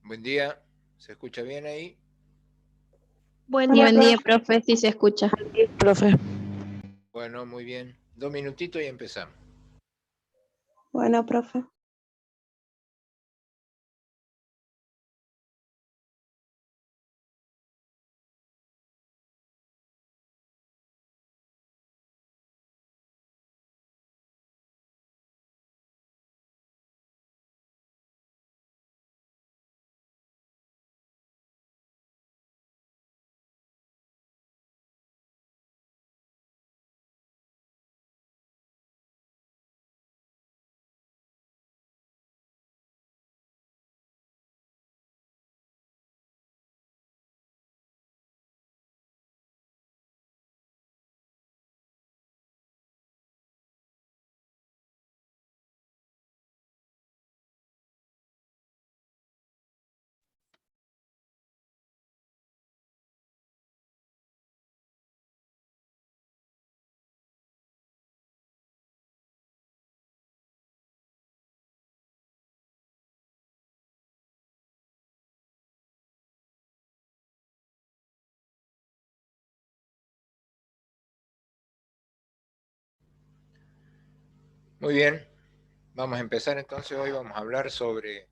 Buen día, ¿se escucha bien ahí? Buen día, Buen día, profe. profe, si se escucha. Profe. Bueno, muy bien. 2 minutitos y empezamos. Bueno, profe. Muy bien, vamos a empezar entonces. Hoy vamos a hablar sobre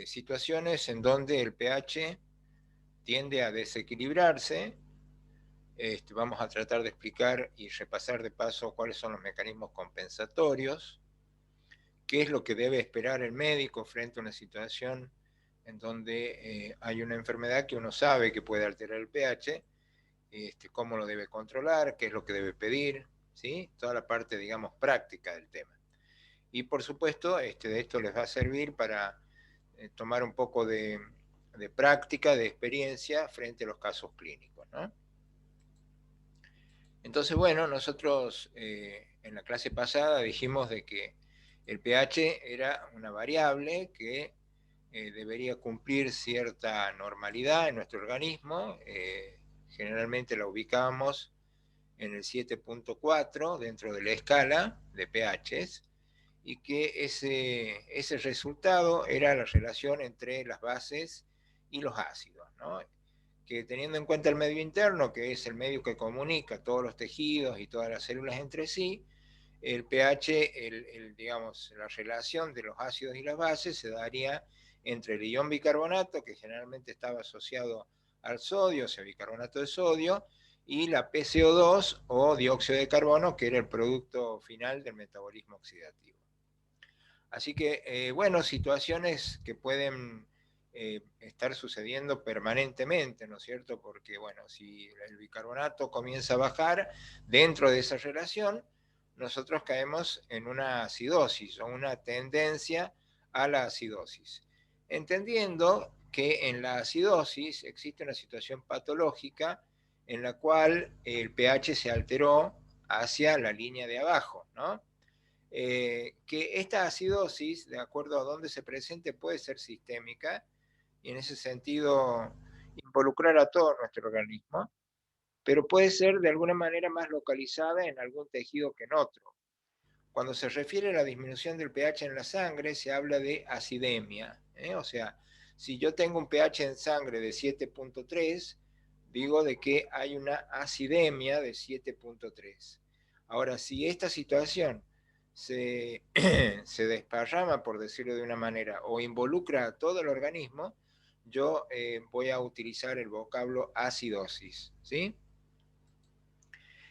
situaciones en donde el pH tiende a desequilibrarse. Vamos a tratar de explicar y repasar de paso cuáles son los mecanismos compensatorios, qué es lo que debe esperar el médico frente a una situación en donde hay una enfermedad que uno sabe que puede alterar el pH, cómo lo debe controlar, qué es lo que debe pedir, ¿sí? Toda la parte, digamos, práctica del tema. Y por supuesto, de esto les va a servir para tomar un poco de práctica, de experiencia frente a los casos clínicos, ¿no? Entonces, bueno, nosotros en la clase pasada dijimos de que el pH era una variable que debería cumplir cierta normalidad en nuestro organismo. Generalmente la ubicábamos en el 7.4 dentro de la escala de pHs, y que ese resultado era la relación entre las bases y los ácidos, ¿no? Que teniendo en cuenta el medio interno, que es el medio que comunica todos los tejidos y todas las células entre sí, el pH, digamos, la relación de los ácidos y las bases se daría entre el ion bicarbonato, que generalmente estaba asociado al sodio, o sea, bicarbonato de sodio, y la PCO2 o dióxido de carbono, que era el producto final del metabolismo oxidativo. Así que, bueno, situaciones que pueden estar sucediendo permanentemente, ¿no es cierto? Porque, bueno, si el bicarbonato comienza a bajar dentro de esa relación, nosotros caemos en una acidosis o una tendencia a la acidosis. Entendiendo que en la acidosis existe una situación patológica en la cual el pH se alteró hacia la línea de abajo, ¿no? Que esta acidosis, de acuerdo a dónde se presente, puede ser sistémica y en ese sentido involucrar a todo nuestro organismo, pero puede ser de alguna manera más localizada en algún tejido que en otro. Cuando se refiere a la disminución del pH en la sangre, se habla de acidemia, o sea, si yo tengo un pH en sangre de 7.3, digo de que hay una acidemia de 7.3. Ahora, si esta situación se, se desparrama, por decirlo de una manera, o involucra a todo el organismo, yo voy a utilizar el vocablo acidosis, ¿sí?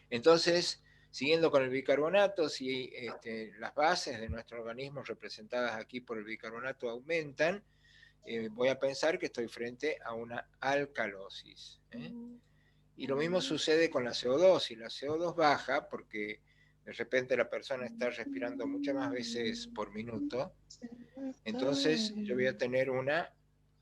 Entonces, siguiendo con el bicarbonato, si las bases de nuestro organismo representadas aquí por el bicarbonato aumentan, voy a pensar que estoy frente a una alcalosis. Y lo mismo sucede con la CO2. Si la CO2 baja, porque de repente la persona está respirando muchas más veces por minuto, entonces yo voy a tener una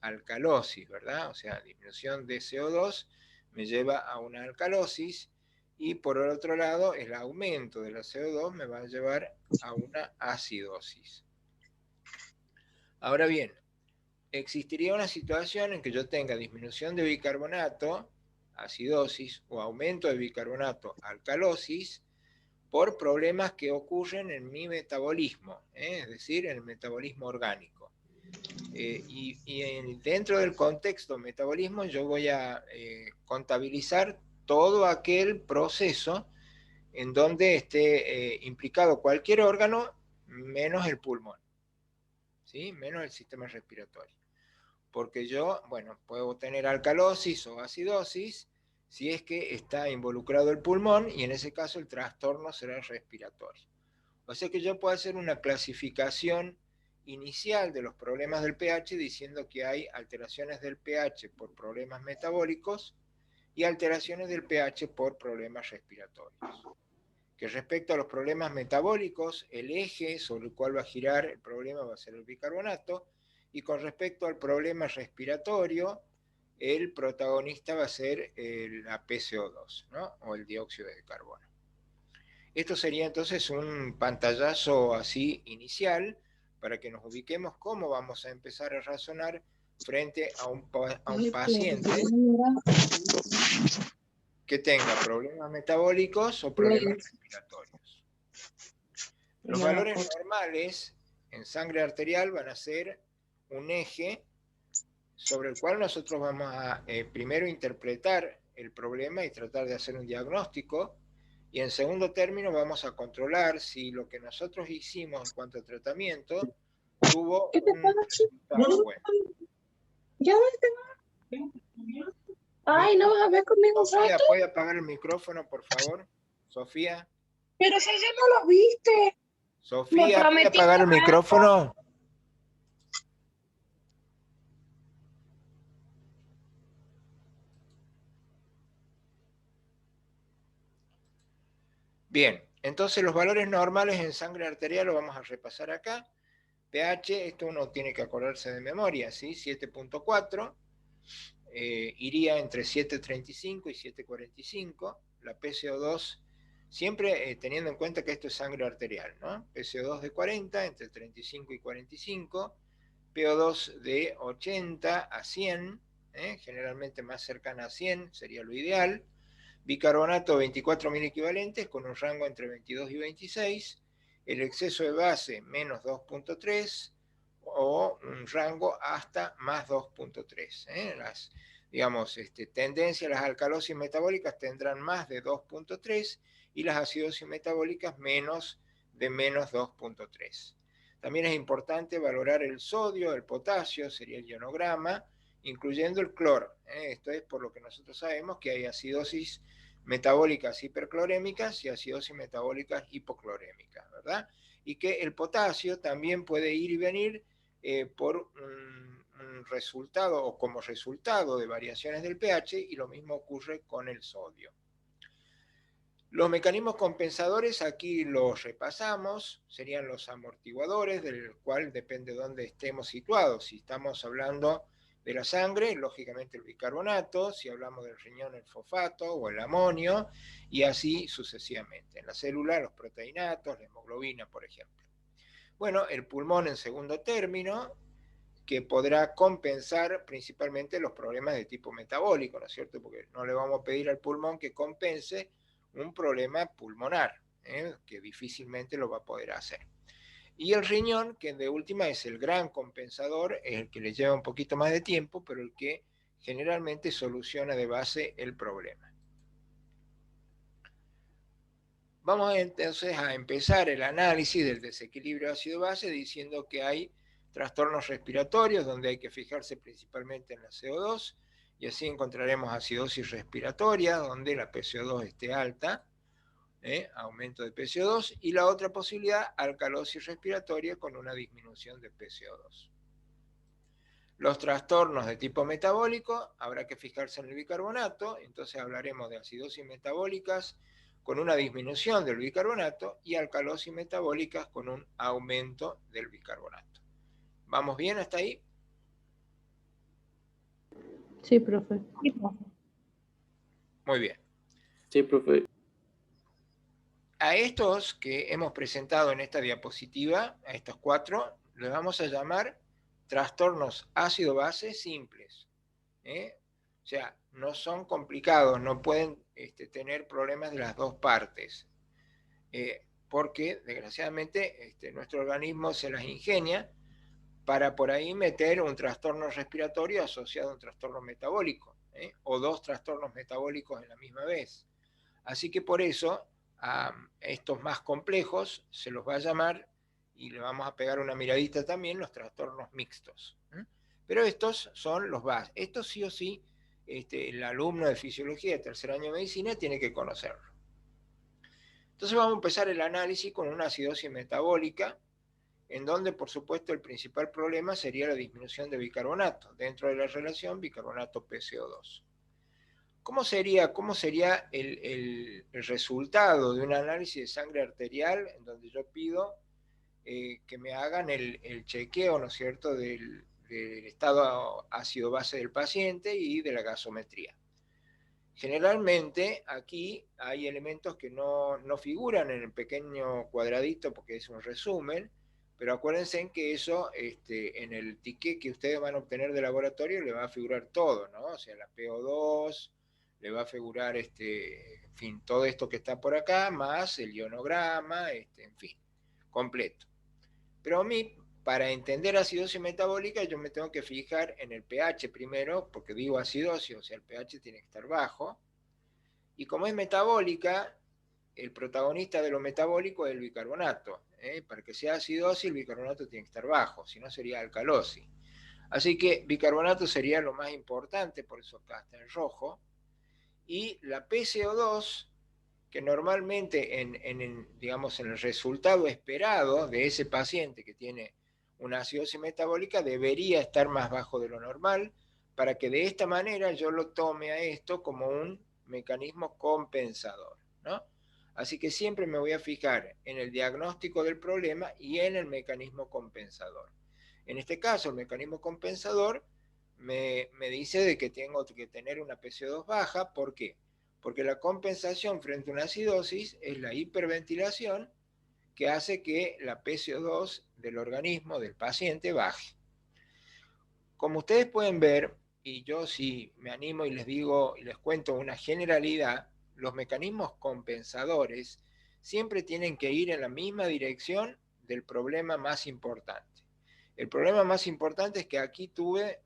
alcalosis, ¿verdad? O sea, disminución de CO2 me lleva a una alcalosis, y por el otro lado el aumento de la CO2 me va a llevar a una acidosis. Ahora bien, existiría una situación en que yo tenga disminución de bicarbonato, acidosis, o aumento de bicarbonato, alcalosis, por problemas que ocurren en mi metabolismo, es decir, en el metabolismo orgánico. Dentro del contexto metabolismo yo voy a contabilizar todo aquel proceso en donde esté implicado cualquier órgano menos el pulmón, ¿sí? Menos el sistema respiratorio. Porque yo, bueno, puedo tener alcalosis o acidosis si es que está involucrado el pulmón, y en ese caso el trastorno será respiratorio. O sea que yo puedo hacer una clasificación inicial de los problemas del pH diciendo que hay alteraciones del pH por problemas metabólicos y alteraciones del pH por problemas respiratorios. Que respecto a los problemas metabólicos, el eje sobre el cual va a girar el problema va a ser el bicarbonato, y con respecto al problema respiratorio, el protagonista va a ser la PCO2, ¿no? O el dióxido de carbono. Esto sería entonces un pantallazo así inicial para que nos ubiquemos cómo vamos a empezar a razonar frente a un paciente que tenga problemas metabólicos o problemas respiratorios. Los valores normales en sangre arterial van a ser un eje sobre el cual nosotros vamos a primero interpretar el problema y tratar de hacer un diagnóstico, y en segundo término vamos a controlar si lo que nosotros hicimos en cuanto a tratamiento tuvo un resultado bueno. Ay, ¿no vas a ver conmigo un Sofía, rato? ¿puede apagar el micrófono, por favor? Sofía. Pero si ayer no lo viste. Sofía, ¿puede apagar el micrófono? Bien, entonces los valores normales en sangre arterial los vamos a repasar acá. pH, esto uno tiene que acordarse de memoria, ¿sí? 7.4, iría entre 7.35 y 7.45. La PCO2, siempre teniendo en cuenta que esto es sangre arterial, ¿no? PCO2 de 40, entre 35 y 45, PO2 de 80 a 100, generalmente más cercana a 100 sería lo ideal. Bicarbonato 24.000 equivalentes con un rango entre 22 y 26, el exceso de base menos 2.3 o un rango hasta más 2.3. Las, digamos, tendencias, las alcalosis metabólicas tendrán más de 2.3 y las acidosis metabólicas menos de menos 2.3. También es importante valorar el sodio, el potasio, sería el ionograma, incluyendo el cloro. Esto es por lo que nosotros sabemos que hay acidosis metabólicas hiperclorémicas y acidosis metabólicas hipoclorémicas, ¿verdad? Y que el potasio también puede ir y venir por un resultado o como resultado de variaciones del pH, y lo mismo ocurre con el sodio. Los mecanismos compensadores aquí los repasamos, serían los amortiguadores, del cual depende de dónde estemos situados. Si estamos hablando de la sangre, lógicamente el bicarbonato; si hablamos del riñón, el fosfato o el amonio, y así sucesivamente. En la célula, los proteinatos, la hemoglobina, por ejemplo. Bueno, el pulmón en segundo término, que podrá compensar principalmente los problemas de tipo metabólico, ¿no es cierto? Porque no le vamos a pedir al pulmón que compense un problema pulmonar, que difícilmente lo va a poder hacer. Y el riñón, que de última es el gran compensador, es el que le lleva un poquito más de tiempo, pero el que generalmente soluciona de base el problema. Vamos entonces a empezar el análisis del desequilibrio ácido-base diciendo que hay trastornos respiratorios donde hay que fijarse principalmente en la CO2, y así encontraremos acidosis respiratoria donde la PCO2 esté alta, aumento de PCO2, y la otra posibilidad, alcalosis respiratoria con una disminución de PCO2. Los trastornos de tipo metabólico, habrá que fijarse en el bicarbonato, entonces hablaremos de acidosis metabólicas con una disminución del bicarbonato y alcalosis metabólicas con un aumento del bicarbonato. ¿Vamos bien hasta ahí? Sí, profe. Muy bien. Sí, profe. A estos que hemos presentado en esta diapositiva, a estos 4, les vamos a llamar trastornos ácido-base simples. O sea, no son complicados, no pueden tener problemas de las dos partes, porque desgraciadamente nuestro organismo se las ingenia para por ahí meter un trastorno respiratorio asociado a un trastorno metabólico, o dos trastornos metabólicos en la misma vez. Así que por eso a estos más complejos se los va a llamar, y le vamos a pegar una miradita también, los trastornos mixtos. Pero estos son los básicos. Estos sí o sí, el alumno de fisiología de tercer año de medicina tiene que conocerlo. Entonces vamos a empezar el análisis con una acidosis metabólica, en donde por supuesto el principal problema sería la disminución de bicarbonato dentro de la relación bicarbonato-PCO2. ¿Cómo sería el resultado de un análisis de sangre arterial en donde yo pido que me hagan el chequeo, ¿no es cierto?, del estado ácido-base del paciente y de la gasometría? Generalmente aquí hay elementos que no figuran en el pequeño cuadradito porque es un resumen, pero acuérdense en que eso en el ticket que ustedes van a obtener de laboratorio le va a figurar todo, ¿no? O sea, la PO2, le va a figurar, en fin, todo esto que está por acá, más el ionograma, en fin, completo. Pero a mí, para entender acidosis metabólica, yo me tengo que fijar en el pH primero, porque digo acidosis, o sea, el pH tiene que estar bajo. Y como es metabólica, el protagonista de lo metabólico es el bicarbonato. Para que sea acidosis, el bicarbonato tiene que estar bajo, si no sería alcalosis. Así que bicarbonato sería lo más importante, por eso acá está en rojo. Y la PCO2, que normalmente digamos, en el resultado esperado de ese paciente que tiene una acidosis metabólica debería estar más bajo de lo normal, para que de esta manera yo lo tome a esto como un mecanismo compensador, ¿no? Así que siempre me voy a fijar en el diagnóstico del problema y en el mecanismo compensador. En este caso, el mecanismo compensador me dice de que tengo que tener una PCO2 baja. ¿Por qué? Porque la compensación frente a una acidosis es la hiperventilación, que hace que la PCO2 del organismo, del paciente, baje. Como ustedes pueden ver, y yo sí me animo y les digo y les cuento una generalidad, los mecanismos compensadores siempre tienen que ir en la misma dirección del problema más importante. El problema más importante es que aquí tuve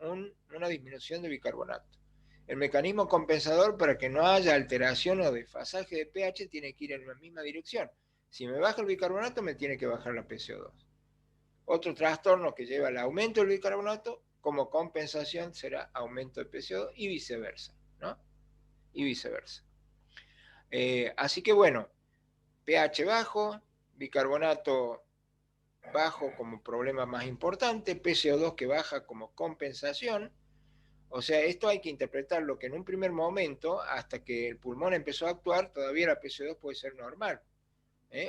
una disminución de bicarbonato. El mecanismo compensador, para que no haya alteración o desfasaje de pH, tiene que ir en la misma dirección. Si me baja el bicarbonato, me tiene que bajar la PCO2. Otro trastorno que lleva al aumento del bicarbonato, como compensación, será aumento de PCO2 y viceversa, ¿no? Y viceversa. Así que bueno, pH bajo, bicarbonato bajo como problema más importante, PCO2 que baja como compensación. O sea, esto hay que interpretarlo que en un primer momento, hasta que el pulmón empezó a actuar, todavía la PCO2 puede ser normal,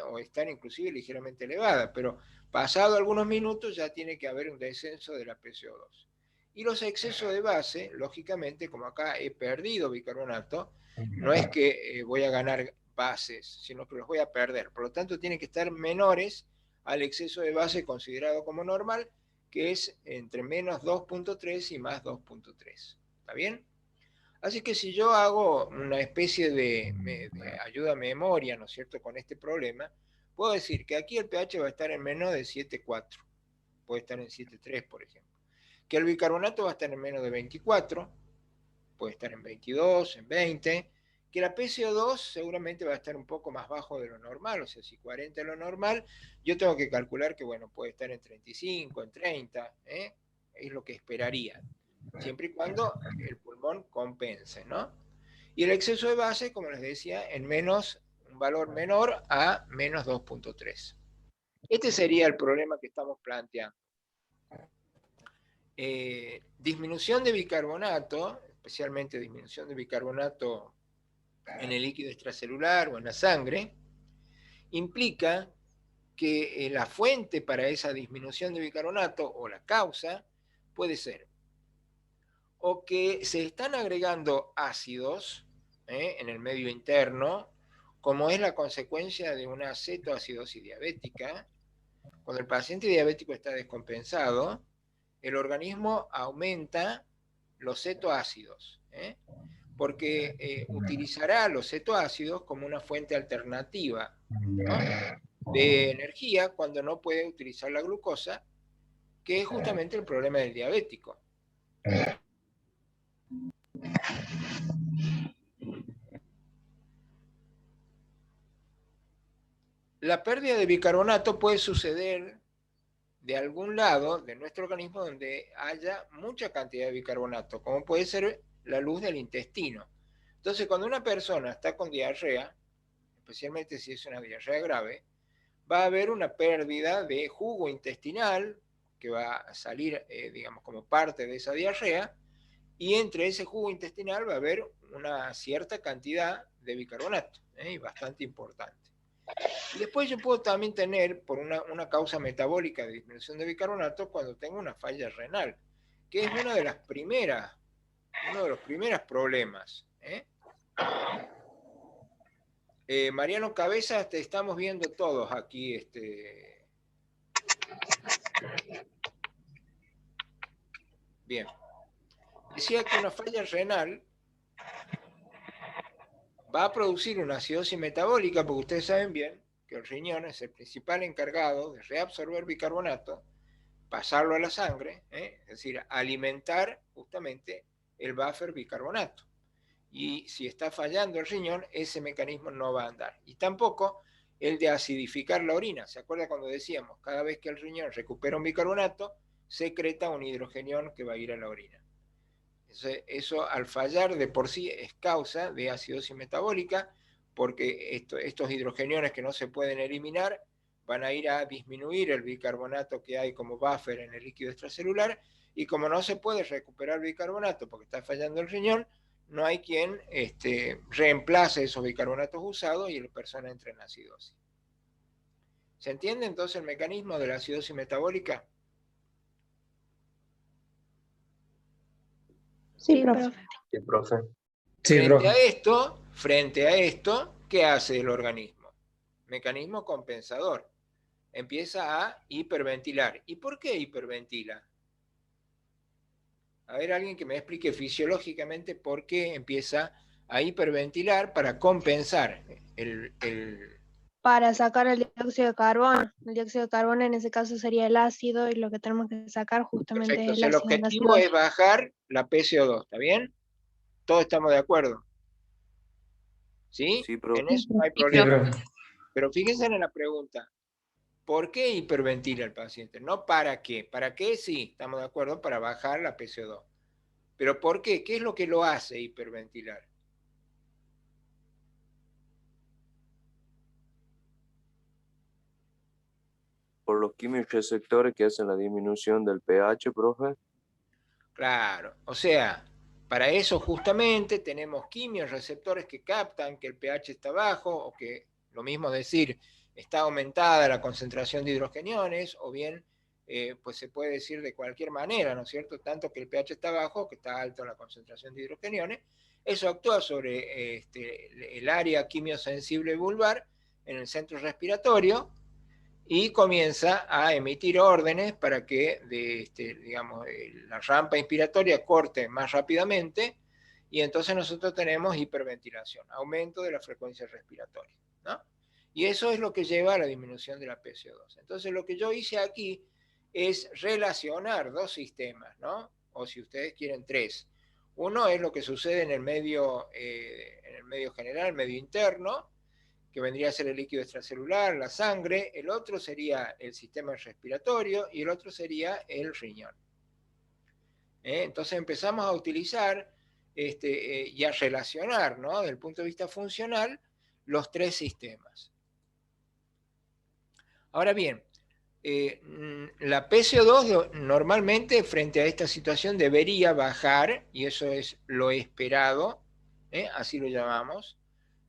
o estar inclusive ligeramente elevada, pero pasado algunos minutos ya tiene que haber un descenso de la PCO2. Y los excesos de base, lógicamente, como acá he perdido bicarbonato, no es que voy a ganar bases, sino que los voy a perder. Por lo tanto, tienen que estar menores al exceso de base considerado como normal, que es entre menos 2.3 y más 2.3. ¿Está bien? Así que si yo hago una especie de ayuda a memoria, ¿no es cierto?, con este problema, puedo decir que aquí el pH va a estar en menos de 7,4, puede estar en 7,3, por ejemplo. Que el bicarbonato va a estar en menos de 24, puede estar en 22, en 20. Que la PCO2 seguramente va a estar un poco más bajo de lo normal, o sea, si 40 es lo normal, yo tengo que calcular que, bueno, puede estar en 35, en 30, es lo que esperaría, siempre y cuando el pulmón compense, ¿no? Y el exceso de base, como les decía, en un valor menor a menos 2.3. Este sería el problema que estamos planteando. Disminución de bicarbonato, especialmente disminución de bicarbonato en el líquido extracelular o en la sangre, implica que la fuente para esa disminución de bicarbonato o la causa puede ser o que se están agregando ácidos en el medio interno, como es la consecuencia de una cetoacidosis diabética. Cuando el paciente diabético está descompensado, el organismo aumenta los cetoácidos, porque utilizará los cetoácidos como una fuente alternativa, ¿no?, de energía cuando no puede utilizar la glucosa, que es justamente el problema del diabético. La pérdida de bicarbonato puede suceder de algún lado de nuestro organismo donde haya mucha cantidad de bicarbonato, como puede ser la luz del intestino. Entonces, cuando una persona está con diarrea, especialmente si es una diarrea grave, va a haber una pérdida de jugo intestinal que va a salir, digamos, como parte de esa diarrea, y entre ese jugo intestinal va a haber una cierta cantidad de bicarbonato, y bastante importante. Y después yo puedo también tener, por una causa metabólica de disminución de bicarbonato, cuando tengo una falla renal, que es uno de los primeros problemas. Mariano Cabezas, te estamos viendo todos aquí. Bien. Decía que una falla renal va a producir una acidosis metabólica, porque ustedes saben bien que el riñón es el principal encargado de reabsorber bicarbonato, pasarlo a la sangre, es decir, alimentar justamente el buffer bicarbonato. Y si está fallando el riñón, ese mecanismo no va a andar. Y tampoco el de acidificar la orina. ¿Se acuerda cuando decíamos, cada vez que el riñón recupera un bicarbonato, secreta un hidrogenión que va a ir a la orina? Eso al fallar de por sí es causa de acidosis metabólica, porque estos hidrogeniones que no se pueden eliminar van a ir a disminuir el bicarbonato que hay como buffer en el líquido extracelular, y como no se puede recuperar bicarbonato porque está fallando el riñón, no hay quien reemplace esos bicarbonatos usados y la persona entra en acidosis. ¿Se entiende entonces el mecanismo de la acidosis metabólica? Sí, profe. Sí, profe. Frente a esto, ¿qué hace el organismo? Mecanismo compensador. Empieza a hiperventilar. ¿Y por qué hiperventila? A ver, alguien que me explique fisiológicamente por qué empieza a hiperventilar para compensar Para sacar el dióxido de carbono. El dióxido de carbono en ese caso sería el ácido, y lo que tenemos que sacar justamente Perfecto. es O sea, el el ácido en la objetivo acidosis. es bajar la PCO2, ¿está bien? Todos estamos de acuerdo. ¿Sí? Sí, profe. En eso no hay problema. Pero fíjense en la pregunta. ¿Por qué hiperventila el paciente? No para qué. ¿Para qué? Sí, estamos de acuerdo, para bajar la PCO2. ¿Pero por qué? ¿Qué es lo que lo hace hiperventilar? Por los quimioreceptores que hacen la disminución del pH, profe. Claro, o sea, para eso justamente tenemos quimioreceptores que captan que el pH está bajo, o que, lo mismo decir, está aumentada la concentración de hidrogeniones, o bien, pues se puede decir de cualquier manera, ¿no es cierto? Tanto que el pH está bajo o que está alto la concentración de hidrogeniones. Eso actúa sobre el área quimiosensible vulvar en el centro respiratorio, y comienza a emitir órdenes para que digamos, la rampa inspiratoria corte más rápidamente, y entonces nosotros tenemos hiperventilación, aumento de la frecuencia respiratoria, ¿no? Y eso es lo que lleva a la disminución de la PCO2. Entonces lo que yo hice aquí es relacionar dos sistemas, ¿no? O si ustedes quieren, tres. Uno es lo que sucede en el medio general, el medio interno, que vendría a ser el líquido extracelular, la sangre. El otro sería el sistema respiratorio y el otro sería el riñón. Entonces empezamos a utilizar y a relacionar, ¿no?, desde el punto de vista funcional, los tres sistemas. Ahora bien, la PCO2 normalmente frente a esta situación debería bajar, y eso es lo esperado, así lo llamamos.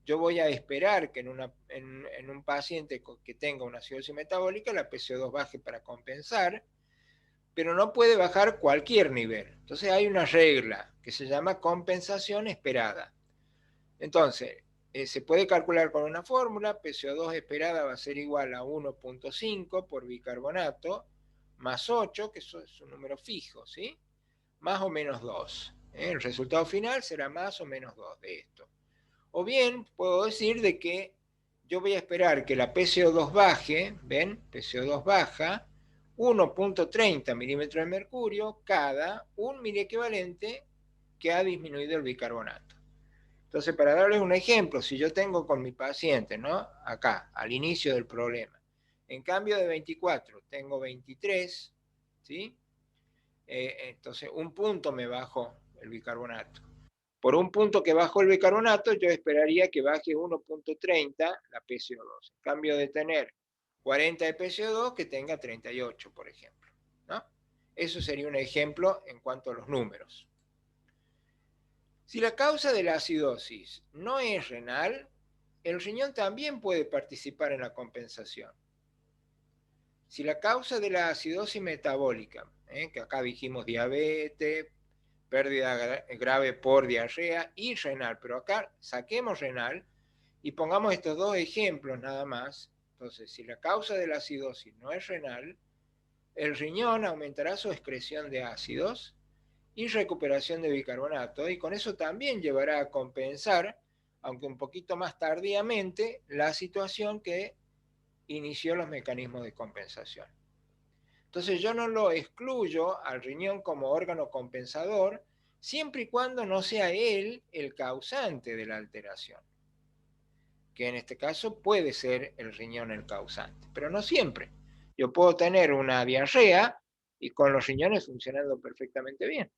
Yo voy a esperar que en un paciente que tenga una acidosis metabólica la PCO2 baje para compensar, pero no puede bajar cualquier nivel. Entonces hay una regla que se llama compensación esperada. Entonces, se puede calcular con una fórmula. PCO2 esperada va a ser igual a 1.5 por bicarbonato, más 8, que eso es un número fijo, ¿sí? Más o menos 2. El resultado final será más o menos 2 de esto. O bien puedo decir de que yo voy a esperar que la PCO2 baje, ¿ven? PCO2 baja 1.30 milímetros de mercurio cada 1 miliequivalente que ha disminuido el bicarbonato. Entonces, para darles un ejemplo, si yo tengo con mi paciente, ¿no? Acá, al inicio del problema, en cambio de 24, tengo 23, ¿sí? Entonces, un punto me bajó el bicarbonato. Por un punto que bajó el bicarbonato, yo esperaría que baje 1.30 la PCO2. En cambio de tener 40 de PCO2, que tenga 38, por ejemplo, ¿no? Eso sería un ejemplo en cuanto a los números. Si la causa de la acidosis no es renal, el riñón también puede participar en la compensación. Si la causa de la acidosis metabólica, que acá dijimos diabetes, pérdida grave por diarrea y renal, pero acá saquemos renal y pongamos estos dos ejemplos nada más. Entonces, si la causa de la acidosis no es renal, el riñón aumentará su excreción de ácidos y recuperación de bicarbonato, y con eso también llevará a compensar, aunque un poquito más tardíamente, la situación que inició los mecanismos de compensación. Entonces yo no lo excluyo al riñón como órgano compensador, siempre y cuando no sea él el causante de la alteración, que en este caso puede ser el riñón el causante, pero no siempre. Yo puedo tener una diarrea y con los riñones funcionando perfectamente bien.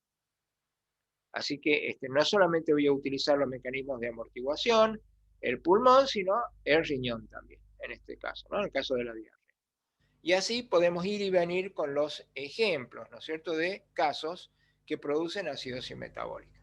Así que no solamente voy a utilizar los mecanismos de amortiguación, el pulmón, sino el riñón también, en este caso, ¿no? En el caso de la diarrea. Y así podemos ir y venir con los ejemplos, ¿no es cierto?, de casos que producen acidosis metabólica.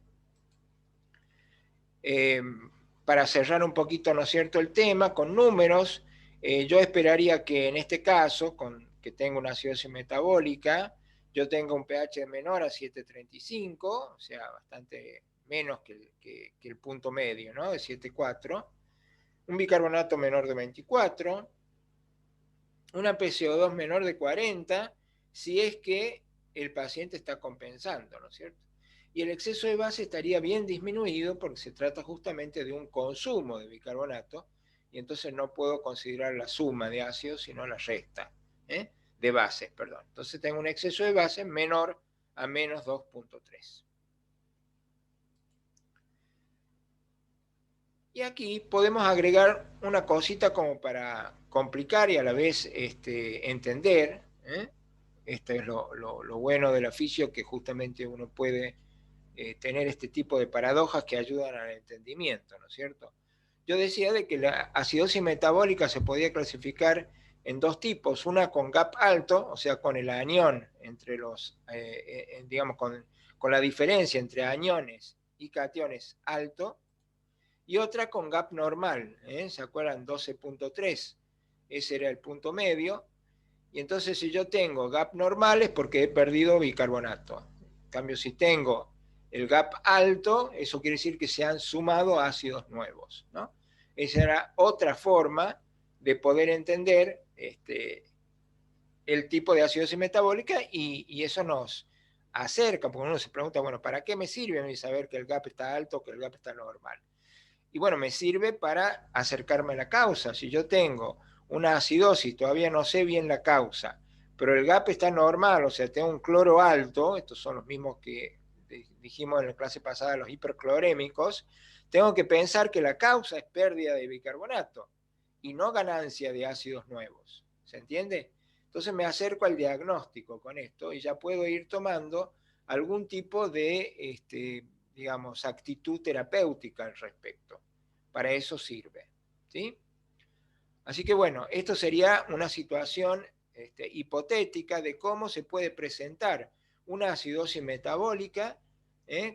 Para cerrar un poquito, ¿no es cierto?, el tema con números, yo esperaría que en este caso, que tengo una acidosis metabólica, yo tenga un pH menor a 7,35, o sea, bastante menos que el punto medio, ¿no?, de 7,4, un bicarbonato menor de 24, una PCO2 menor de 40, si es que el paciente está compensando, ¿no es cierto? Y el exceso de base estaría bien disminuido porque se trata justamente de un consumo de bicarbonato, y entonces no puedo considerar la suma de ácidos, sino la resta, de bases, perdón. Entonces tengo un exceso de base menor a menos 2,3. Y aquí podemos agregar una cosita como para complicar y a la vez entender. Esto es lo bueno del oficio, que justamente uno puede tener este tipo de paradojas que ayudan al entendimiento, ¿no es cierto? Yo decía de que la acidosis metabólica se podía clasificar en dos tipos, una con gap alto, o sea, con el anión entre los, digamos, con la diferencia entre aniones y cationes alto, y otra con gap normal, ¿se acuerdan? 12,3, ese era el punto medio, y entonces si yo tengo gap normal es porque he perdido bicarbonato. En cambio, si tengo el gap alto, eso quiere decir que se han sumado ácidos nuevos, ¿no? Esa era otra forma de poder entender el tipo de acidosis metabólica, y eso nos acerca, porque uno se pregunta, bueno, ¿para qué me sirve a mí saber que el gap está alto o que el gap está normal? Y bueno, me sirve para acercarme a la causa. Si yo tengo una acidosis, todavía no sé bien la causa, pero el gap está normal, o sea, tengo un cloro alto, estos son los mismos que dijimos en la clase pasada, los hiperclorémicos, tengo que pensar que la causa es pérdida de bicarbonato y no ganancia de ácidos nuevos. ¿Se entiende? Entonces me acerco al diagnóstico con esto y ya puedo ir tomando algún tipo de, digamos, actitud terapéutica al respecto. Para eso sirve, ¿sí? Así que bueno, esto sería una situación hipotética de cómo se puede presentar una acidosis metabólica,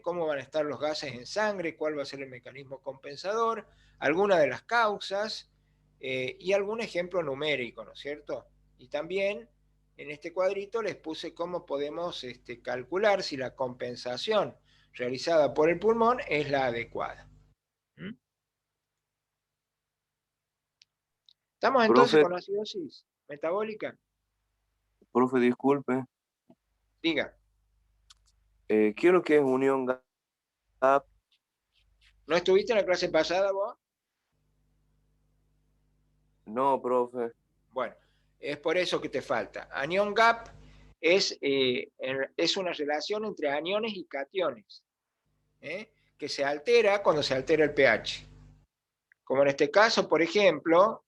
cómo van a estar los gases en sangre, cuál va a ser el mecanismo compensador, alguna de las causas y algún ejemplo numérico, ¿no es cierto? Y también en este cuadrito les puse cómo podemos calcular si la compensación realizada por el pulmón es la adecuada. ¿Mm? ¿Estamos entonces Profe, con acidosis metabólica? profe, disculpe. Diga. ¿Qué es lo que es unión GAP? ¿No estuviste en la clase pasada vos? No, profe. Bueno, Es por eso que te falta. Anion gap es una relación entre aniones y cationes, que se altera cuando se altera el pH. Como en este caso, por ejemplo,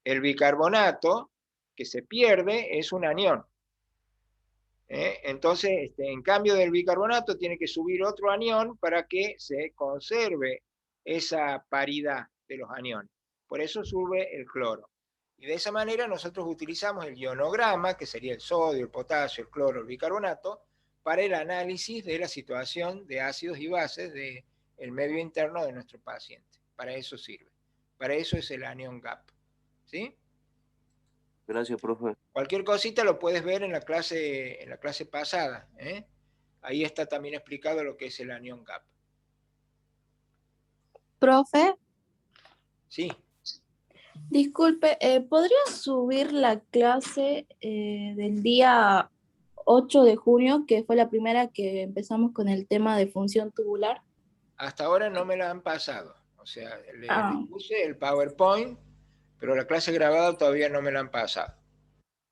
el bicarbonato que se pierde es un anión. Entonces, en cambio del bicarbonato tiene que subir otro anión para que se conserve esa paridad de los aniones. Por eso sube el cloro. Y de esa manera nosotros utilizamos el ionograma, que sería el sodio, el potasio, el cloro, el bicarbonato, para el análisis de la situación de ácidos y bases del medio interno de nuestro paciente. Para eso sirve. Para eso es el anion gap. ¿Sí? Gracias, profe. Cualquier cosita lo puedes ver en la clase pasada. Ahí está también explicado lo que es el anion gap. Profe, Sí. disculpe, ¿podría subir la clase del día 8 de junio, que fue la primera que empezamos con el tema de función tubular? Hasta ahora no me la han pasado. O sea, le puse el PowerPoint, pero la clase grabada todavía no me la han pasado.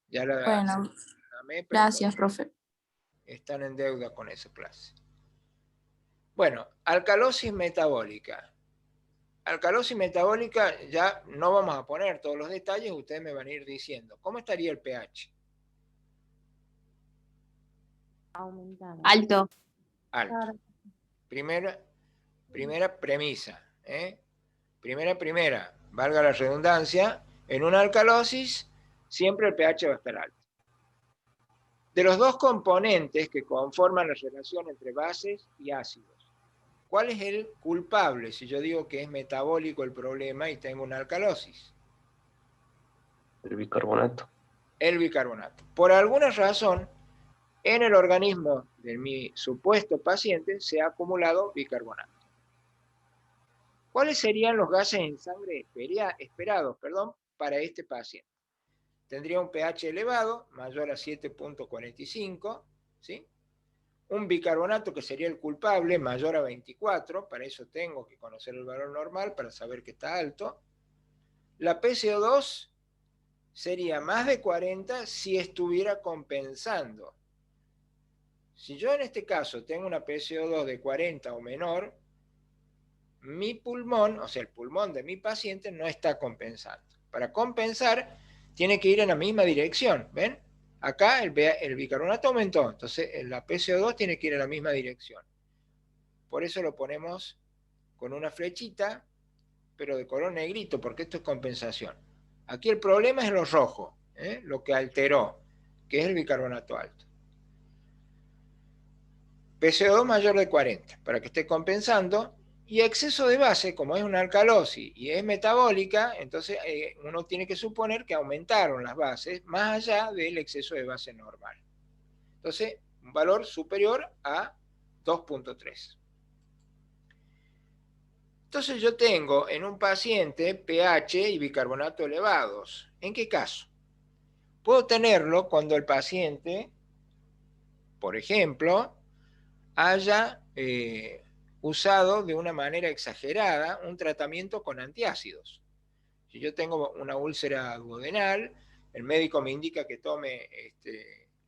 Ya la Bueno, llamé, pero gracias, profe. están en deuda con esa clase. Bueno, alcalosis metabólica. Alcalosis metabólica, ya no vamos a poner todos los detalles, ustedes me van a ir diciendo. ¿Cómo estaría el pH? Alto. Alto. Primera premisa. Primera, valga la redundancia, en una alcalosis siempre el pH va a estar alto. De los dos componentes que conforman la relación entre bases y ácidos, ¿cuál es el culpable si yo digo que es metabólico el problema y tengo una alcalosis? El bicarbonato. El bicarbonato. Por alguna razón, en el organismo de mi supuesto paciente se ha acumulado bicarbonato. ¿Cuáles serían los gases en sangre esperados para este paciente? Tendría un pH elevado, mayor a 7.45, ¿sí? Un bicarbonato que sería el culpable, mayor a 24, para eso tengo que conocer el valor normal para saber que está alto. La PCO2 sería más de 40 si estuviera compensando. Si yo en este caso tengo una PCO2 de 40 o menor, mi pulmón, o sea, el pulmón de mi paciente no está compensando. Para compensar, tiene que ir en la misma dirección, ¿ven? Acá el bicarbonato aumentó, entonces la PCO2 tiene que ir en la misma dirección. Por eso lo ponemos con una flechita, pero de color negrito, porque esto es compensación. Aquí el problema es lo rojo, lo que alteró, que es el bicarbonato alto. PCO2 mayor de 40, para que esté compensando. Y exceso de base, como es una alcalosis y es metabólica, entonces uno tiene que suponer que aumentaron las bases más allá del exceso de base normal. Entonces, un valor superior a 2.3. Entonces yo tengo en un paciente pH y bicarbonato elevados. ¿En qué caso? Puedo tenerlo cuando el paciente, por ejemplo, haya usado de una manera exagerada un tratamiento con antiácidos. Si yo tengo una úlcera duodenal, el médico me indica que tome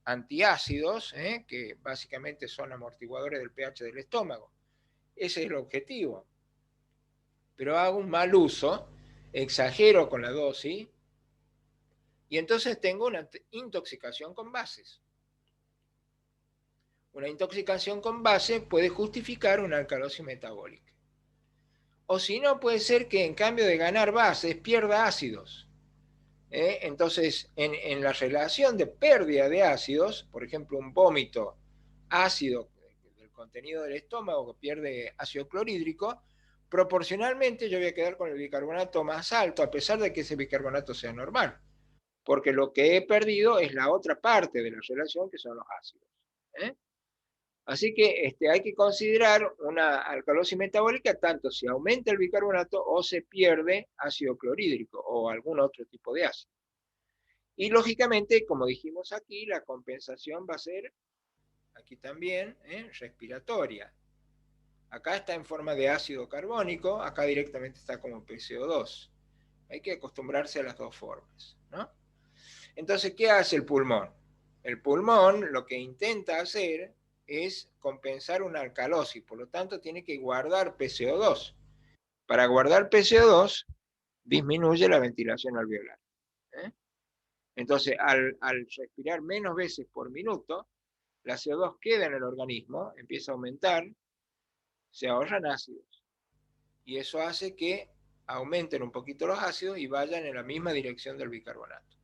antiácidos, que básicamente son amortiguadores del pH del estómago. Ese es el objetivo. Pero hago un mal uso, exagero con la dosis, y entonces tengo una intoxicación con bases. Una intoxicación con base puede justificar una alcalosis metabólica. O si no, puede ser que en cambio de ganar bases, pierda ácidos. Entonces, en la relación de pérdida de ácidos, por ejemplo, un vómito ácido del contenido del estómago que pierde ácido clorhídrico, proporcionalmente yo voy a quedar con el bicarbonato más alto, a pesar de que ese bicarbonato sea normal. Porque lo que he perdido es la otra parte de la relación, que son los ácidos. Así que hay que considerar una alcalosis metabólica tanto si aumenta el bicarbonato o se pierde ácido clorhídrico o algún otro tipo de ácido. Y lógicamente, como dijimos aquí, la compensación va a ser, aquí también, respiratoria. Acá está en forma de ácido carbónico, acá directamente está como PCO2. Hay que acostumbrarse a las dos formas, ¿no? Entonces, ¿qué hace el pulmón? El pulmón lo que intenta hacer es compensar una alcalosis, por lo tanto tiene que guardar PCO2. Para guardar PCO2 disminuye la ventilación alveolar. Entonces, al respirar menos veces por minuto, la CO2 queda en el organismo, empieza a aumentar, se ahorran ácidos. Y eso hace que aumenten un poquito los ácidos y vayan en la misma dirección del bicarbonato.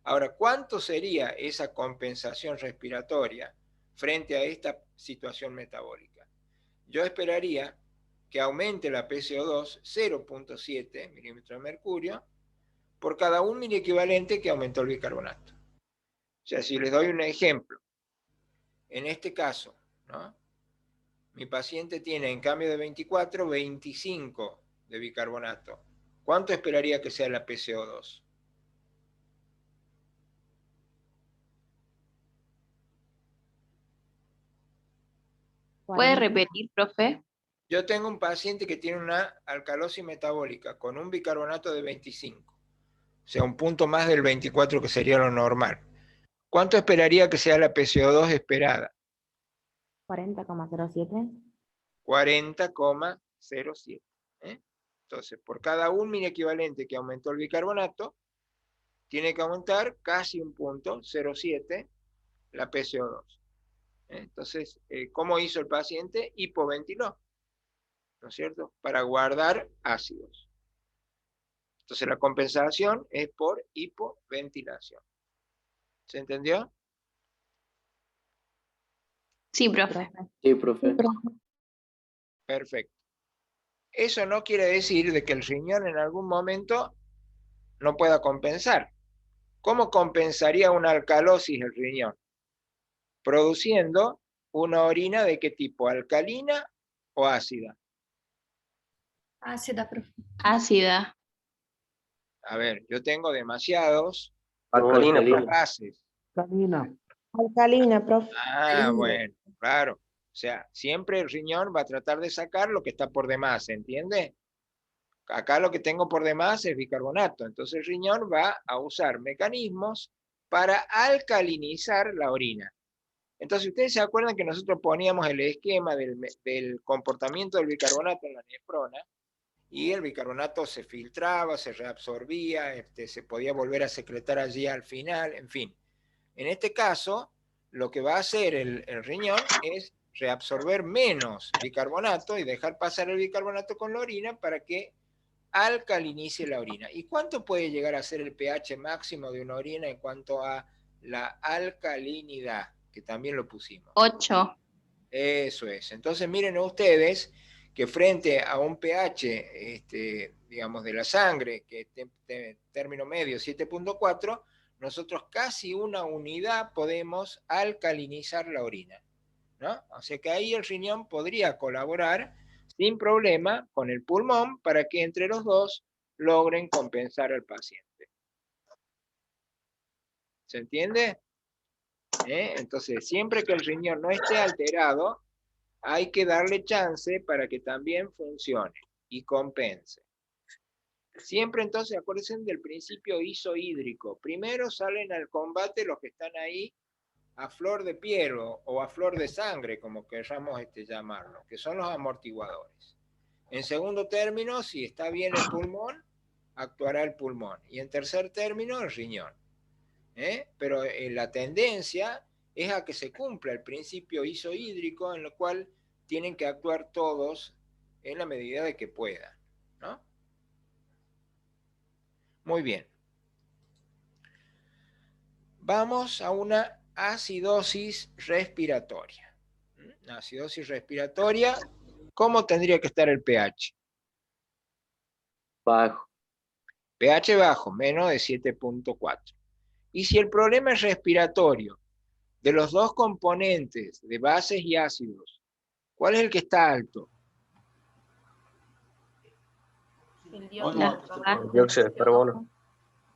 Ahora, ¿cuánto sería esa compensación respiratoria frente a esta situación metabólica? Yo esperaría que aumente la PCO2 0.7 milímetros de mercurio por cada 1 miliequivalente que aumentó el bicarbonato. O sea, si les doy un ejemplo, en este caso, ¿no? Mi paciente tiene en cambio de 24, 25 de bicarbonato. ¿Cuánto esperaría que sea la PCO2? ¿Puede repetir, profe? Yo tengo un paciente que tiene una alcalosis metabólica con un bicarbonato de 25. O sea, un punto más del 24 que sería lo normal. ¿Cuánto esperaría que sea la PCO2 esperada? 40,07. 40,07. Entonces, por cada 1 miliequivalente que aumentó el bicarbonato, tiene que aumentar casi un punto, 0,7, la PCO2. Entonces, ¿cómo hizo el paciente? Hipoventiló, ¿no es cierto? Para guardar ácidos. Entonces, la compensación es por hipoventilación. ¿Se entendió? Sí, profe. Sí, profe. Perfecto. Eso no quiere decir de que el riñón en algún momento no pueda compensar. ¿Cómo compensaría una alcalosis el riñón? Produciendo una orina de qué tipo, alcalina o ácida. Ácida, profe. Ácida. A ver, yo tengo demasiados Alcalina, profe. gases. Alcalina, profe. Ah, bueno, claro. O sea, siempre el riñón va a tratar de sacar lo que está por demás, ¿se entiende? Acá lo que tengo por demás es bicarbonato, entonces el riñón va a usar mecanismos para alcalinizar la orina. Entonces, ustedes se acuerdan que nosotros poníamos el esquema del comportamiento del bicarbonato en la nefrona, y el bicarbonato se filtraba, se reabsorbía, se podía volver a secretar allí al final, en fin. En este caso, lo que va a hacer el riñón es reabsorber menos bicarbonato y dejar pasar el bicarbonato con la orina para que alcalinice la orina. ¿Y cuánto puede llegar a ser el pH máximo de una orina en cuanto a la alcalinidad? Que también lo pusimos. 8. Eso es. Entonces miren ustedes que frente a un pH, digamos, de la sangre, que término medio 7.4, nosotros casi una unidad podemos alcalinizar la orina, ¿no? O sea que ahí el riñón podría colaborar sin problema con el pulmón para que entre los dos logren compensar al paciente. ¿Se entiende? Entonces, siempre que el riñón no esté alterado, hay que darle chance para que también funcione y compense. Siempre entonces acuérdense del principio isohídrico. Primero salen al combate los que están ahí a flor de piel o a flor de sangre, como queramos llamarlo, que son los amortiguadores. En segundo término, si está bien el pulmón, actuará el pulmón. Y en tercer término, el riñón. Pero la tendencia es a que se cumpla el principio isohídrico, en lo cual tienen que actuar todos en la medida de que puedan, ¿no? Muy bien. Vamos a una acidosis respiratoria. Acidosis respiratoria, ¿cómo tendría que estar el pH? Bajo. pH bajo, menos de 7.4. Y si el problema es respiratorio, de los dos componentes de bases y ácidos, ¿cuál es el que está alto? El dióxido de carbono.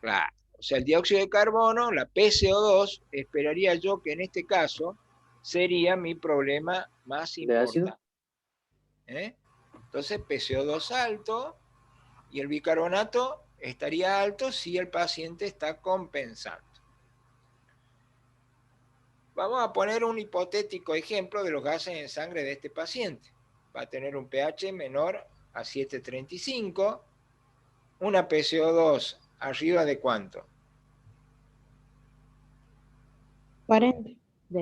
Claro. O sea, el dióxido de carbono, la PCO2, esperaría yo que en este caso sería mi problema más importante. Entonces, PCO2 alto y el bicarbonato estaría alto si el paciente está compensando. Vamos a poner un hipotético ejemplo de los gases en sangre de este paciente. Va a tener un pH menor a 7,35, una PCO2 arriba de ¿cuánto? 40.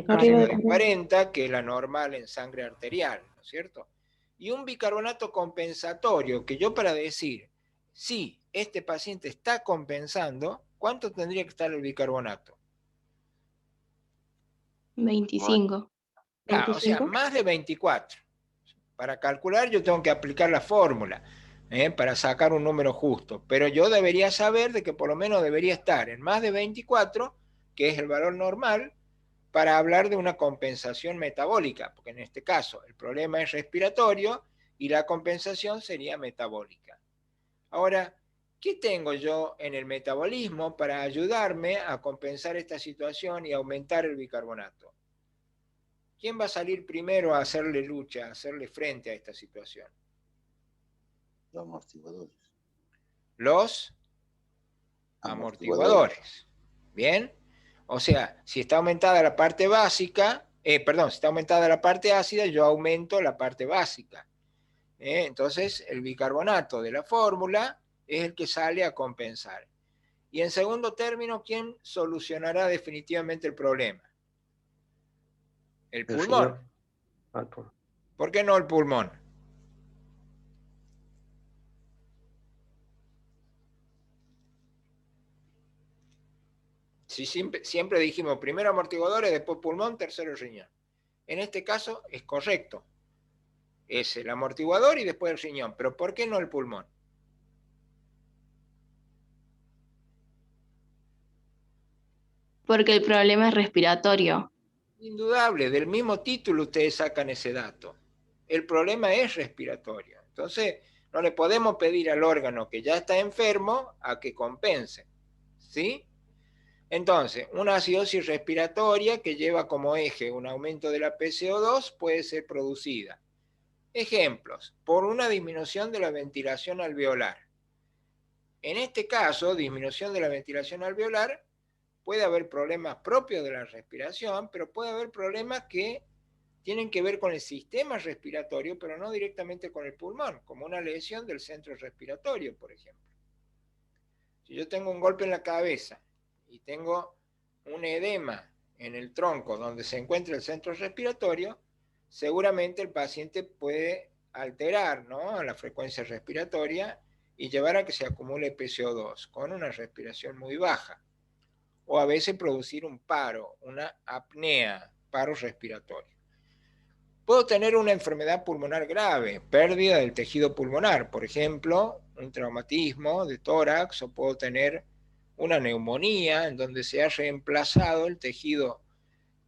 Arriba de 40, que es la normal en sangre arterial, ¿no es cierto? Y un bicarbonato compensatorio, que yo para decir, si este paciente está compensando, ¿cuánto tendría que estar el bicarbonato? 25. Ah, o sea, 25. más de 24. Para calcular yo tengo que aplicar la fórmula, para sacar un número justo. Pero yo debería saber de que por lo menos debería estar en más de 24, que es el valor normal, para hablar de una compensación metabólica, porque en este caso el problema es respiratorio y la compensación sería metabólica. Ahora, ¿qué tengo yo en el metabolismo para ayudarme a compensar esta situación y aumentar el bicarbonato? ¿Quién va a salir primero a hacerle lucha, a hacerle frente a esta situación? Los amortiguadores. Los amortiguadores. ¿Bien? O sea, si está aumentada la parte básica, si está aumentada la parte ácida, yo aumento la parte básica. Entonces, el bicarbonato de la fórmula es el que sale a compensar. Y en segundo término, ¿quién solucionará definitivamente el problema? El pulmón. ¿Por qué no el pulmón? Si siempre dijimos primero amortiguadores, después pulmón, tercero riñón. En este caso es correcto. Es el amortiguador y después el riñón. Pero ¿por qué no el pulmón? Porque el problema es respiratorio. Indudable, del mismo título ustedes sacan ese dato. El problema es respiratorio. Entonces, no le podemos pedir al órgano que ya está enfermo a que compense. ¿Sí? Entonces, una acidosis respiratoria que lleva como eje un aumento de la PCO2 puede ser producida. Ejemplos, por una disminución de la ventilación alveolar. En este caso, disminución de la ventilación alveolar, puede haber problemas propios de la respiración, pero puede haber problemas que tienen que ver con el sistema respiratorio, pero no directamente con el pulmón, como una lesión del centro respiratorio, por ejemplo. Si yo tengo un golpe en la cabeza y tengo un edema en el tronco donde se encuentra el centro respiratorio, seguramente el paciente puede alterar, ¿no?, la frecuencia respiratoria y llevar a que se acumule PCO2 con una respiración muy baja. O a veces producir un paro, una apnea, paro respiratorio. Puedo tener una enfermedad pulmonar grave, pérdida del tejido pulmonar, por ejemplo, un traumatismo de tórax, o puedo tener una neumonía en donde se ha reemplazado el tejido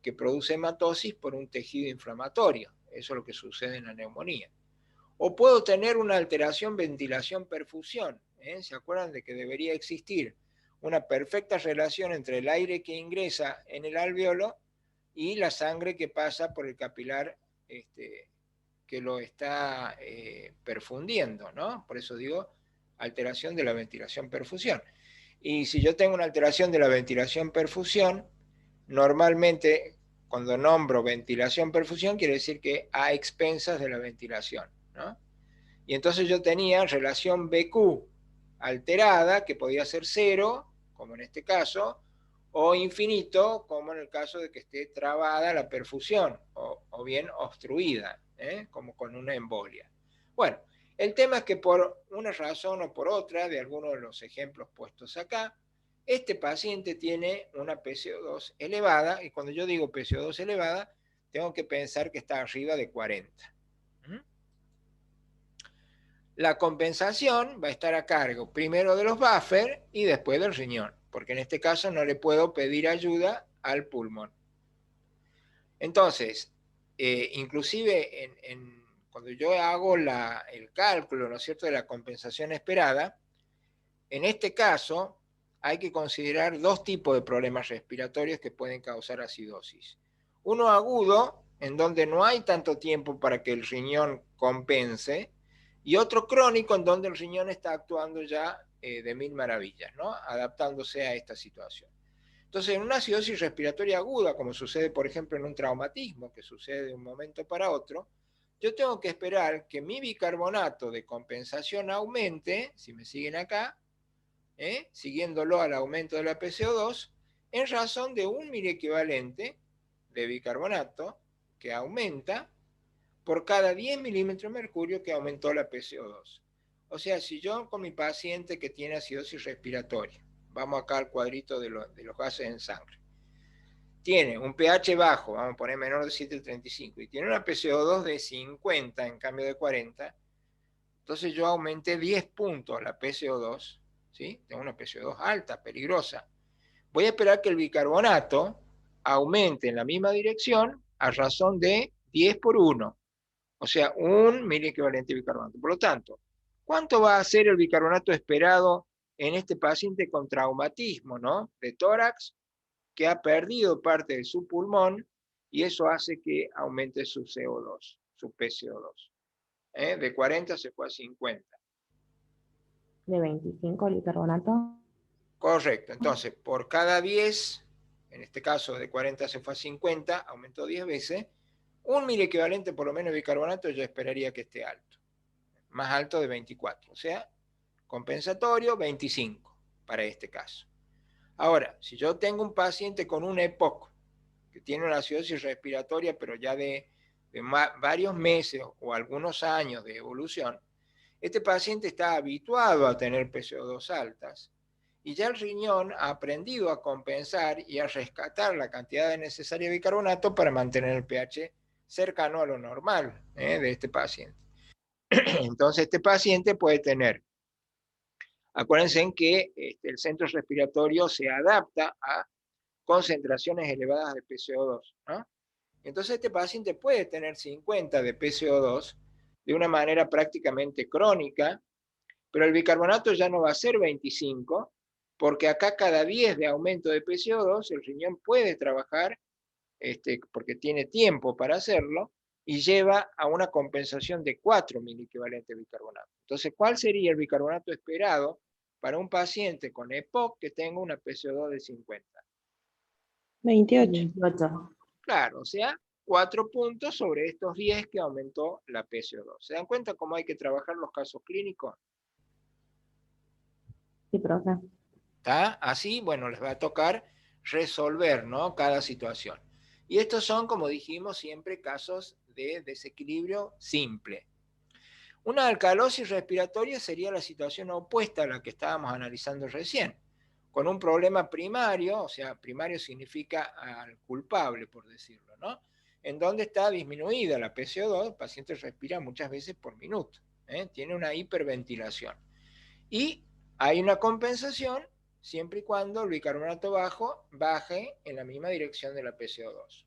que produce hematosis por un tejido inflamatorio. Eso es lo que sucede en la neumonía. O puedo tener una alteración ventilación-perfusión. ¿Se acuerdan de que debería existir una perfecta relación entre el aire que ingresa en el alveolo y la sangre que pasa por el capilar que lo está perfundiendo, ¿no? Por eso digo alteración de la ventilación-perfusión. Y si yo tengo una alteración de la ventilación-perfusión, normalmente cuando nombro ventilación-perfusión quiere decir que a expensas de la ventilación, ¿no? Y entonces yo tenía relación BQ alterada, que podía ser 0, como en este caso, o infinito, como en el caso de que esté trabada la perfusión, o bien obstruida, como con una embolia. Bueno, el tema es que por una razón o por otra, de algunos de los ejemplos puestos acá, este paciente tiene una PCO2 elevada, y cuando yo digo PCO2 elevada, tengo que pensar que está arriba de 40. La compensación va a estar a cargo primero de los buffers y después del riñón, porque en este caso no le puedo pedir ayuda al pulmón. Entonces, inclusive cuando yo hago el cálculo, ¿no es cierto?, de la compensación esperada, en este caso hay que considerar dos tipos de problemas respiratorios que pueden causar acidosis. Uno agudo, en donde no hay tanto tiempo para que el riñón compense, y otro crónico, en donde el riñón está actuando ya de mil maravillas, ¿no?, adaptándose a esta situación. Entonces, en una acidosis respiratoria aguda, como sucede, por ejemplo, en un traumatismo, que sucede de un momento para otro, yo tengo que esperar que mi bicarbonato de compensación aumente, si me siguen acá, siguiéndolo al aumento de la PCO2, en razón de un miliequivalente de bicarbonato que aumenta por cada 10 milímetros de mercurio que aumentó la PCO2. O sea, si yo con mi paciente que tiene acidosis respiratoria, vamos acá al cuadrito de los gases en sangre, tiene un pH bajo, vamos a poner menor de 7,35, y tiene una PCO2 de 50 en cambio de 40, entonces yo aumenté 10 puntos la PCO2, ¿sí? Tengo una PCO2 alta, peligrosa. Voy a esperar que el bicarbonato aumente en la misma dirección a razón de 10 por 1, o sea, un miliequivalente de bicarbonato. Por lo tanto, ¿cuánto va a ser el bicarbonato esperado en este paciente con traumatismo, ¿no? De tórax, que ha perdido parte de su pulmón, y eso hace que aumente su CO2, su PCO2. De 40 se fue a 50. De 25 el bicarbonato. Correcto, entonces por cada 10, en este caso de 40 se fue a 50, aumentó 10 veces, un miliequivalente por lo menos de bicarbonato yo esperaría que esté alto, más alto de 24, o sea, compensatorio 25 para este caso. Ahora, si yo tengo un paciente con un EPOC, que tiene una acidosis respiratoria, pero ya de varios meses o algunos años de evolución, este paciente está habituado a tener PCO2 altas, y ya el riñón ha aprendido a compensar y a rescatar la cantidad necesaria de bicarbonato para mantener el pH cercano a lo normal de este paciente. Entonces este paciente puede tener, acuérdense en que el centro respiratorio se adapta a concentraciones elevadas de PCO2, ¿no? Entonces este paciente puede tener 50 de PCO2 de una manera prácticamente crónica, pero el bicarbonato ya no va a ser 25, porque acá cada 10 de aumento de PCO2 el riñón puede trabajar, porque tiene tiempo para hacerlo, y lleva a una compensación de 4 miliequivalentes de bicarbonato. Entonces, ¿cuál sería el bicarbonato esperado para un paciente con EPOC que tenga una PCO2 de 50? 28. 28. Claro, o sea, 4 puntos sobre estos 10 que aumentó la PCO2. ¿Se dan cuenta cómo hay que trabajar los casos clínicos? Sí, profe. ¿Está? Así, bueno, les va a tocar resolver, ¿no? Cada situación. Y estos son, como dijimos, siempre casos de desequilibrio simple. Una alcalosis respiratoria sería la situación opuesta a la que estábamos analizando recién, con un problema primario, o sea, primario significa al culpable, por decirlo, ¿no? En donde está disminuida la PCO2, el paciente respira muchas veces por minuto, tiene una hiperventilación. Y hay una compensación siempre y cuando el bicarbonato bajo baje en la misma dirección de la PCO2.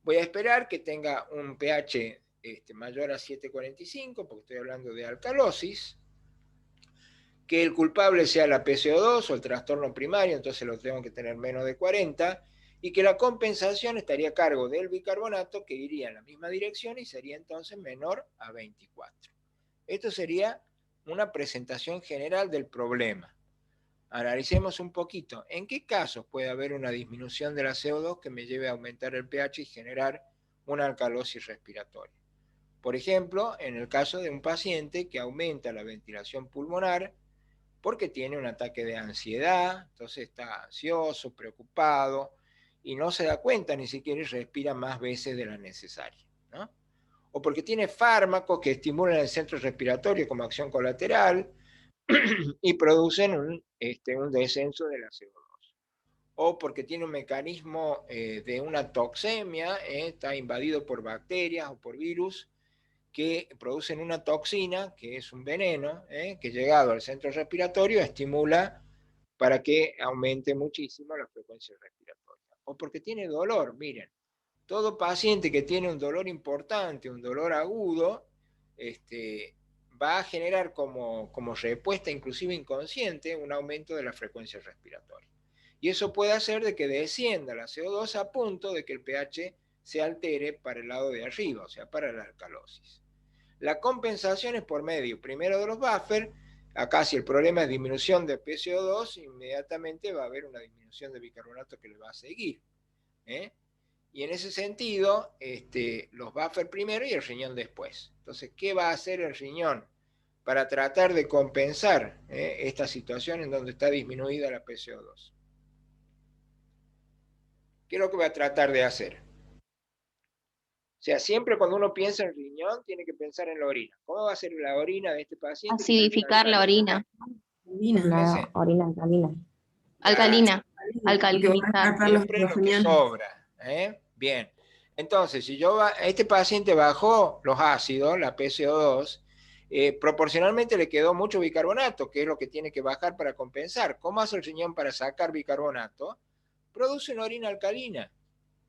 Voy a esperar que tenga un pH mayor a 7,45, porque estoy hablando de alcalosis, que el culpable sea la PCO2 o el trastorno primario, entonces lo tengo que tener menos de 40, y que la compensación estaría a cargo del bicarbonato, que iría en la misma dirección y sería entonces menor a 24. Esto sería una presentación general del problema. Analicemos un poquito. ¿En qué casos puede haber una disminución de la CO2 que me lleve a aumentar el pH y generar una alcalosis respiratoria? Por ejemplo, en el caso de un paciente que aumenta la ventilación pulmonar porque tiene un ataque de ansiedad, entonces está ansioso, preocupado, y no se da cuenta ni siquiera y respira más veces de la necesaria, ¿no? O porque tiene fármacos que estimulan el centro respiratorio como acción colateral y producen un descenso de la CO2. O porque tiene un mecanismo de una toxemia, está invadido por bacterias o por virus que producen una toxina, que es un veneno, que llegado al centro respiratorio estimula para que aumente muchísimo la frecuencia respiratoria. O porque tiene dolor, miren, todo paciente que tiene un dolor importante, un dolor agudo, va a generar como respuesta inclusive inconsciente un aumento de la frecuencia respiratoria. Y eso puede hacer de que descienda la CO2 a punto de que el pH se altere para el lado de arriba, o sea, para la alcalosis. La compensación es por medio, primero de los buffers, Acá si el problema es disminución de PCO2, inmediatamente va a haber una disminución de bicarbonato que le va a seguir. Y en ese sentido, los buffer primero y el riñón después. Entonces, ¿qué va a hacer el riñón para tratar de compensar esta situación en donde está disminuida la PCO2? ¿Qué es lo que va a tratar de hacer? O sea, siempre cuando uno piensa en riñón, tiene que pensar en la orina. ¿Cómo va a ser la orina de este paciente? Acidificar la orina. La orina alcalina. Alcalina. Porque va a Alcalinizar. rescatar los Siempre lo que hidrogenianos. sobra. Bien. Entonces, si este paciente bajó los ácidos, la PCO2, proporcionalmente le quedó mucho bicarbonato, que es lo que tiene que bajar para compensar. ¿Cómo hace el riñón para sacar bicarbonato? Produce una orina alcalina.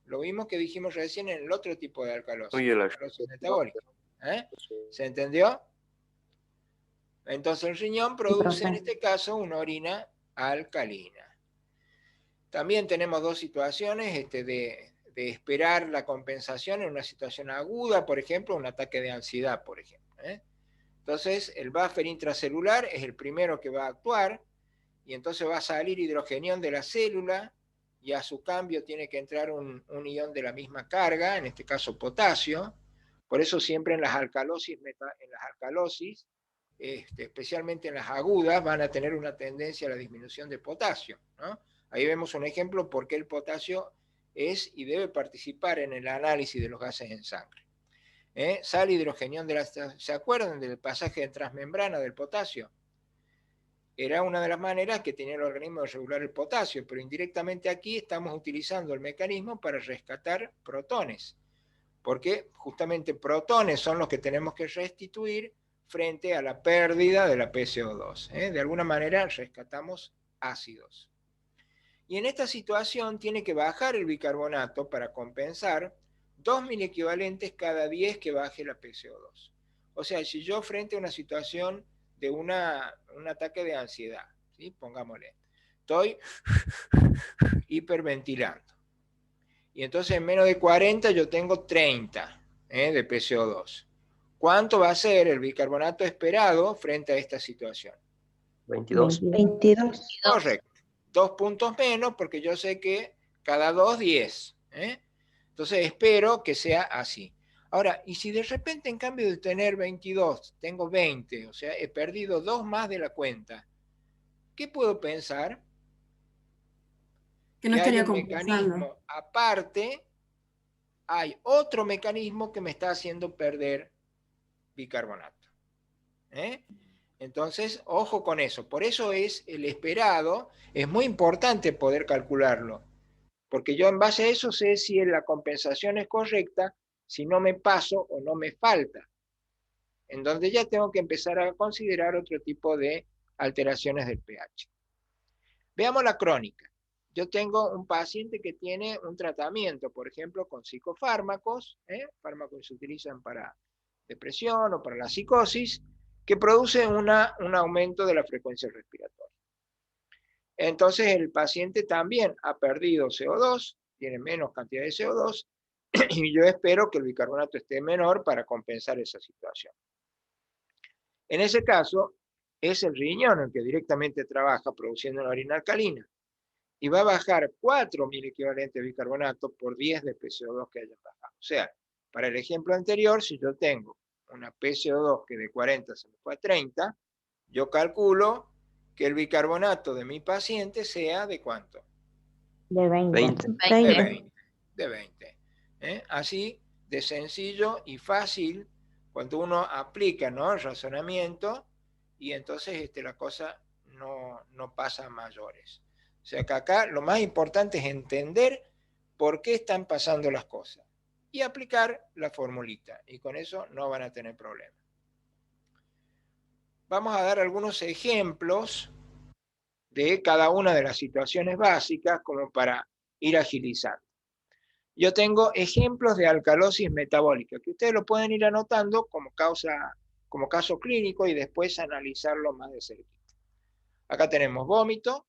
Lo mismo que dijimos recién en el otro tipo de alcalosis, Oye, la alcalosis metabólica. ¿Se entendió? Entonces el riñón produce en este caso una orina alcalina. También tenemos dos situaciones de esperar la compensación en una situación aguda, por ejemplo, un ataque de ansiedad, por ejemplo. Entonces el buffer intracelular es el primero que va a actuar y entonces va a salir hidrogenión de la célula y a su cambio tiene que entrar un ion de la misma carga, en este caso potasio. Por eso siempre en las alcalosis, especialmente en las agudas, van a tener una tendencia a la disminución de potasio, ¿no? Ahí vemos un ejemplo por qué el potasio es y debe participar en el análisis de los gases en sangre. Sale hidrogenión de la... ¿Se acuerdan del pasaje de transmembrana del potasio? Era una de las maneras que tenía el organismo de regular el potasio, pero indirectamente aquí estamos utilizando el mecanismo para rescatar protones, porque justamente protones son los que tenemos que restituir frente a la pérdida de la PCO2. De alguna manera rescatamos ácidos. Y en esta situación tiene que bajar el bicarbonato para compensar 2 miliequivalentes cada 10 que baje la PCO2. O sea, si yo frente a una situación de un ataque de ansiedad, ¿sí? Pongámosle, estoy hiperventilando. Y entonces en menos de 40 yo tengo 30 de PCO2. ¿Cuánto va a ser el bicarbonato esperado frente a esta situación? 22. 22. Correcto. 2 puntos menos porque yo sé que cada 2, 10. Entonces espero que sea así. Ahora, y si de repente en cambio de tener 22, tengo 20, o sea, he perdido 2 más de la cuenta, ¿qué puedo pensar? Que no Que hay estaría un compensando. mecanismo aparte, hay otro mecanismo que me está haciendo perder bicarbonato. Entonces, ojo con eso. Por eso es el esperado, es muy importante poder calcularlo, porque yo en base a eso sé si la compensación es correcta, si no me paso o no me falta, en donde ya tengo que empezar a considerar otro tipo de alteraciones del pH. Veamos la crónica. Yo tengo un paciente que tiene un tratamiento, por ejemplo, con psicofármacos, fármacos que se utilizan para depresión o para la psicosis, que produce un aumento de la frecuencia respiratoria. Entonces el paciente también ha perdido CO2, tiene menos cantidad de CO2, y yo espero que el bicarbonato esté menor para compensar esa situación. En ese caso, es el riñón el que directamente trabaja produciendo una orina alcalina, y va a bajar 4 miliequivalentes de bicarbonato por 10 de PCO2 que hayan bajado. O sea, para el ejemplo anterior, si yo tengo una PCO2 que de 40 se me fue a 30, yo calculo que el bicarbonato de mi paciente sea ¿de cuánto? De 20. De 20. Así de sencillo y fácil cuando uno aplica, ¿no?, el razonamiento, y entonces la cosa no pasa a mayores. O sea que acá lo más importante es entender por qué están pasando las cosas y aplicar la formulita, y con eso no van a tener problemas. Vamos a dar algunos ejemplos de cada una de las situaciones básicas como para ir agilizando. Yo tengo ejemplos de alcalosis metabólica, que ustedes lo pueden ir anotando como caso clínico y después analizarlo más de cerca. Acá tenemos vómito.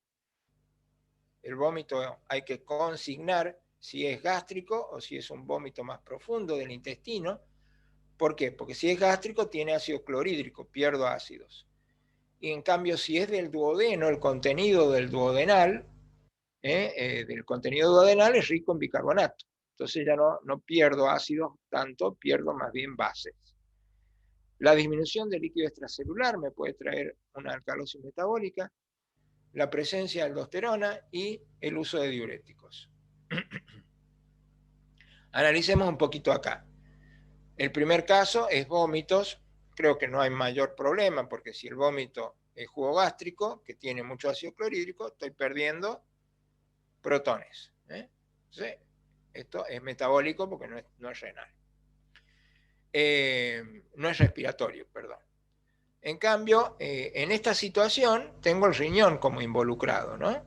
El vómito hay que consignar si es gástrico o si es un vómito más profundo del intestino. ¿Por qué? Porque si es gástrico tiene ácido clorhídrico, pierdo ácidos. y en cambio si es del duodeno, el contenido del duodenal, del contenido duodenal es rico en bicarbonato. Entonces ya no pierdo ácidos tanto, pierdo más bien bases. La disminución del líquido extracelular me puede traer una alcalosis metabólica, la presencia de aldosterona y el uso de diuréticos. Analicemos un poquito acá. El primer caso es vómitos. Creo que no hay mayor problema, porque si el vómito es jugo gástrico, que tiene mucho ácido clorhídrico, estoy perdiendo protones. Entonces, esto es metabólico porque no es renal. No es respiratorio, perdón. En cambio, en esta situación tengo el riñón como involucrado, ¿no?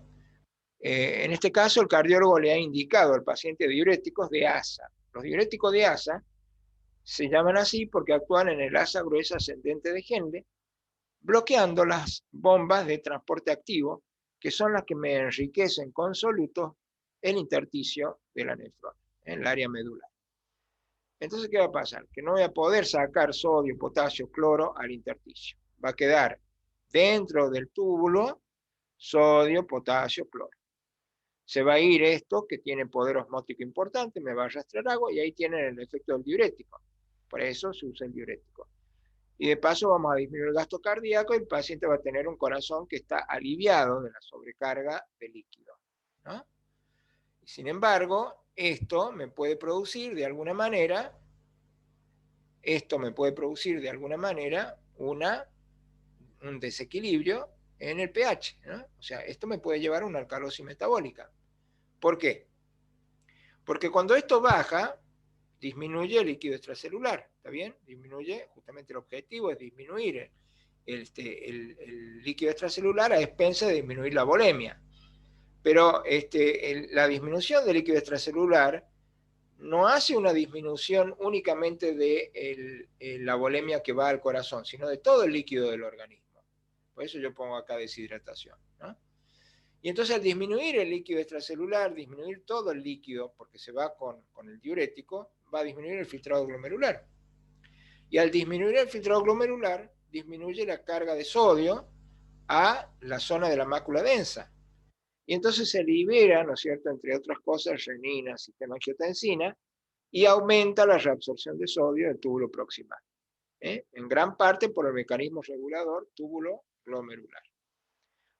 En este caso, el cardiólogo le ha indicado al paciente diuréticos de asa. Los diuréticos de asa se llaman así porque actúan en el asa gruesa ascendente de Henle, bloqueando las bombas de transporte activo, que son las que me enriquecen con solutos el intersticio de la nefrona, en el área medular. Entonces, ¿qué va a pasar? Que no voy a poder sacar sodio, potasio, cloro al intersticio. Va a quedar dentro del túbulo sodio, potasio, cloro. Se va a ir esto, que tiene poder osmótico importante, me va a arrastrar agua, y ahí tienen el efecto del diurético. Por eso se usa el diurético. Y de paso vamos a disminuir el gasto cardíaco y el paciente va a tener un corazón que está aliviado de la sobrecarga de líquido, ¿no? Sin embargo, esto me puede producir de alguna manera, un desequilibrio en el pH, ¿no? O sea, esto me puede llevar a una alcalosis metabólica. ¿Por qué? Porque cuando esto baja, disminuye el líquido extracelular, ¿está bien? Disminuye, justamente el objetivo es disminuir el líquido extracelular a expensas de disminuir la volemia. Pero la disminución del líquido extracelular no hace una disminución únicamente de la volemia que va al corazón, sino de todo el líquido del organismo. Por eso yo pongo acá deshidratación, ¿no? Y entonces al disminuir el líquido extracelular, disminuir todo el líquido, porque se va con el diurético, va a disminuir el filtrado glomerular. Y al disminuir el filtrado glomerular, disminuye la carga de sodio a la zona de la mácula densa. Y entonces se libera, ¿no es cierto?, entre otras cosas, renina, sistema angiotensina, y aumenta la reabsorción de sodio del túbulo proximal. En gran parte por el mecanismo regulador túbulo glomerular.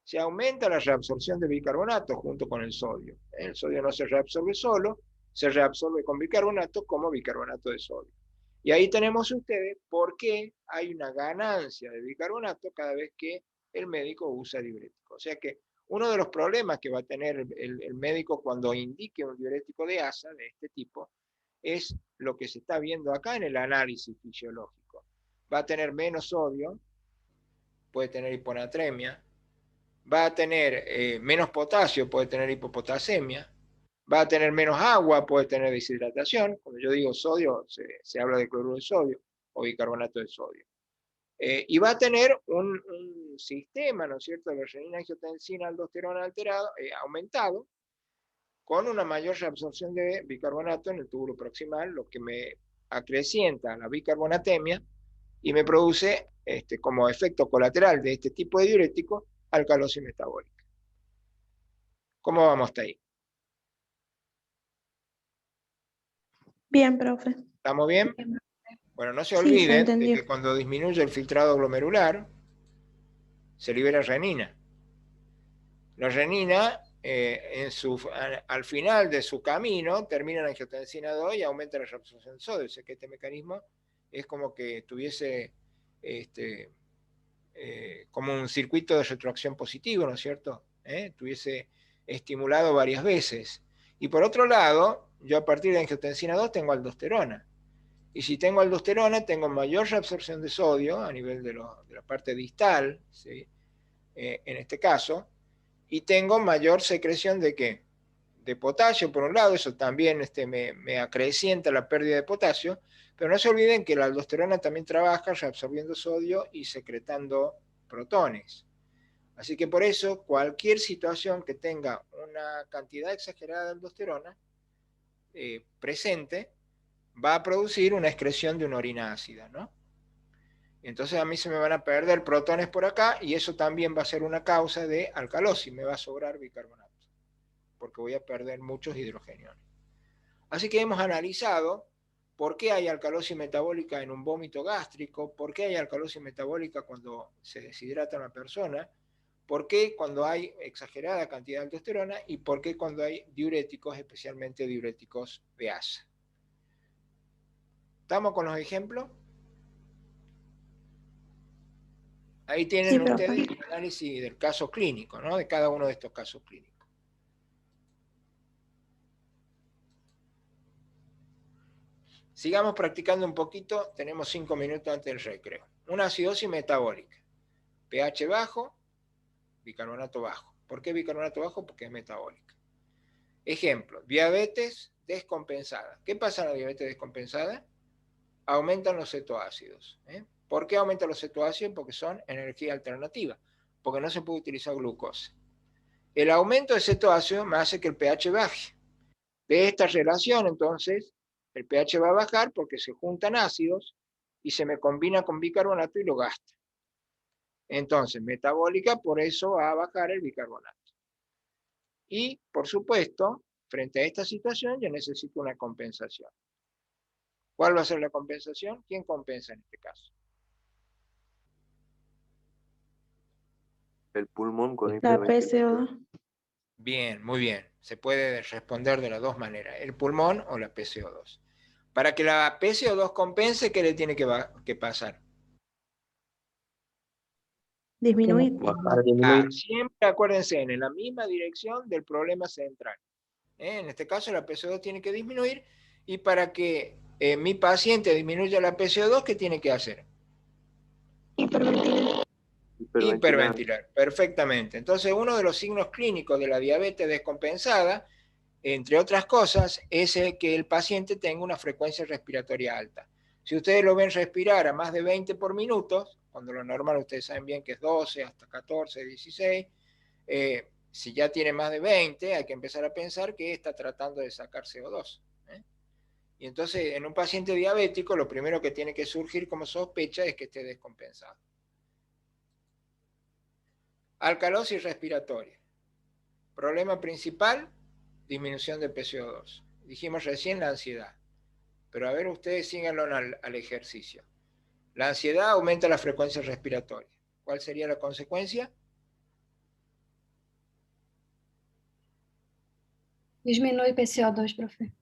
Se aumenta la reabsorción de bicarbonato junto con el sodio. El sodio no se reabsorbe solo, se reabsorbe con bicarbonato como bicarbonato de sodio. Y ahí tenemos ustedes por qué hay una ganancia de bicarbonato cada vez que el médico usa diurético. O sea que uno de los problemas que va a tener el médico cuando indique un diurético de asa de este tipo es lo que se está viendo acá en el análisis fisiológico. Va a tener menos sodio, puede tener hiponatremia, va a tener menos potasio, puede tener hipopotasemia, va a tener menos agua, puede tener deshidratación. Cuando yo digo sodio, se habla de cloruro de sodio o bicarbonato de sodio. Y va a tener un sistema, ¿no es cierto?, de renina, angiotensina, aldosterona alterado, aumentado, con una mayor reabsorción de bicarbonato en el túbulo proximal, lo que me acrecienta la bicarbonatemia y me produce, como efecto colateral de este tipo de diurético, alcalosis metabólica. ¿Cómo vamos hasta ahí? Bien, profe. ¿Estamos bien? Bueno, no se Sí, se olviden de entendió. que cuando disminuye el filtrado glomerular, se libera renina. La renina, al final de su camino, termina en angiotensina 2 y aumenta la reabsorción de sodio. O sea que este mecanismo es como que tuviese como un circuito de retroacción positivo, ¿no es cierto? Tuviese estimulado varias veces. Y por otro lado, yo a partir de angiotensina 2 tengo aldosterona. Y si tengo aldosterona, tengo mayor reabsorción de sodio a nivel de la parte distal, ¿sí? En este caso, y tengo mayor secreción de ¿qué? De potasio, por un lado, eso también me acrecienta la pérdida de potasio, pero no se olviden que la aldosterona también trabaja reabsorbiendo sodio y secretando protones. Así que por eso, cualquier situación que tenga una cantidad exagerada de aldosterona presente, va a producir una excreción de una orina ácida, ¿no? Entonces a mí se me van a perder protones por acá y eso también va a ser una causa de alcalosis, me va a sobrar bicarbonato, porque voy a perder muchos hidrogeniones. Así que hemos analizado por qué hay alcalosis metabólica en un vómito gástrico, por qué hay alcalosis metabólica cuando se deshidrata una persona, por qué cuando hay exagerada cantidad de aldosterona y por qué cuando hay diuréticos, especialmente diuréticos de asa. ¿Estamos con los ejemplos? Ahí tienen ustedes el análisis del caso clínico, ¿no? De cada uno de estos casos clínicos. Sigamos practicando un poquito, tenemos 5 minutos antes del recreo. Una acidosis metabólica, pH bajo, bicarbonato bajo. ¿Por qué bicarbonato bajo? Porque es metabólica. Ejemplo, diabetes descompensada. ¿Qué pasa en la diabetes descompensada? Aumentan los cetoácidos. ¿Por qué aumentan los cetoácidos? Porque son energía alternativa, porque no se puede utilizar glucosa. El aumento de cetoácidos me hace que el pH baje. De esta relación, entonces, el pH va a bajar porque se juntan ácidos y se me combina con bicarbonato y lo gasta. Entonces, metabólica, por eso va a bajar el bicarbonato. Y, por supuesto, frente a esta situación, yo necesito una compensación. ¿Cuál va a ser la compensación? ¿Quién compensa en este caso? El pulmón con La hiperventilación. PCO2. Bien, muy bien. Se puede responder de las dos maneras, el pulmón o la PCO2. Para que la PCO2 compense, ¿qué le tiene que pasar? Disminuir. Claro, siempre acuérdense, en la misma dirección del problema central. En este caso, la PCO2 tiene que disminuir, y para que mi paciente disminuya la PCO2, ¿qué tiene que hacer? Hiperventilar, perfectamente. Entonces, uno de los signos clínicos de la diabetes descompensada, entre otras cosas, es que el paciente tenga una frecuencia respiratoria alta. Si ustedes lo ven respirar a más de 20 por minuto, cuando lo normal ustedes saben bien que es 12, hasta 14, 16, si ya tiene más de 20, hay que empezar a pensar que está tratando de sacar CO2. Y entonces, en un paciente diabético, lo primero que tiene que surgir como sospecha es que esté descompensado. Alcalosis respiratoria. Problema principal, disminución de PCO2. Dijimos recién la ansiedad. Pero a ver, ustedes síganlo al ejercicio. La ansiedad aumenta la frecuencia respiratoria. ¿Cuál sería la consecuencia? Disminuye PCO2, profe.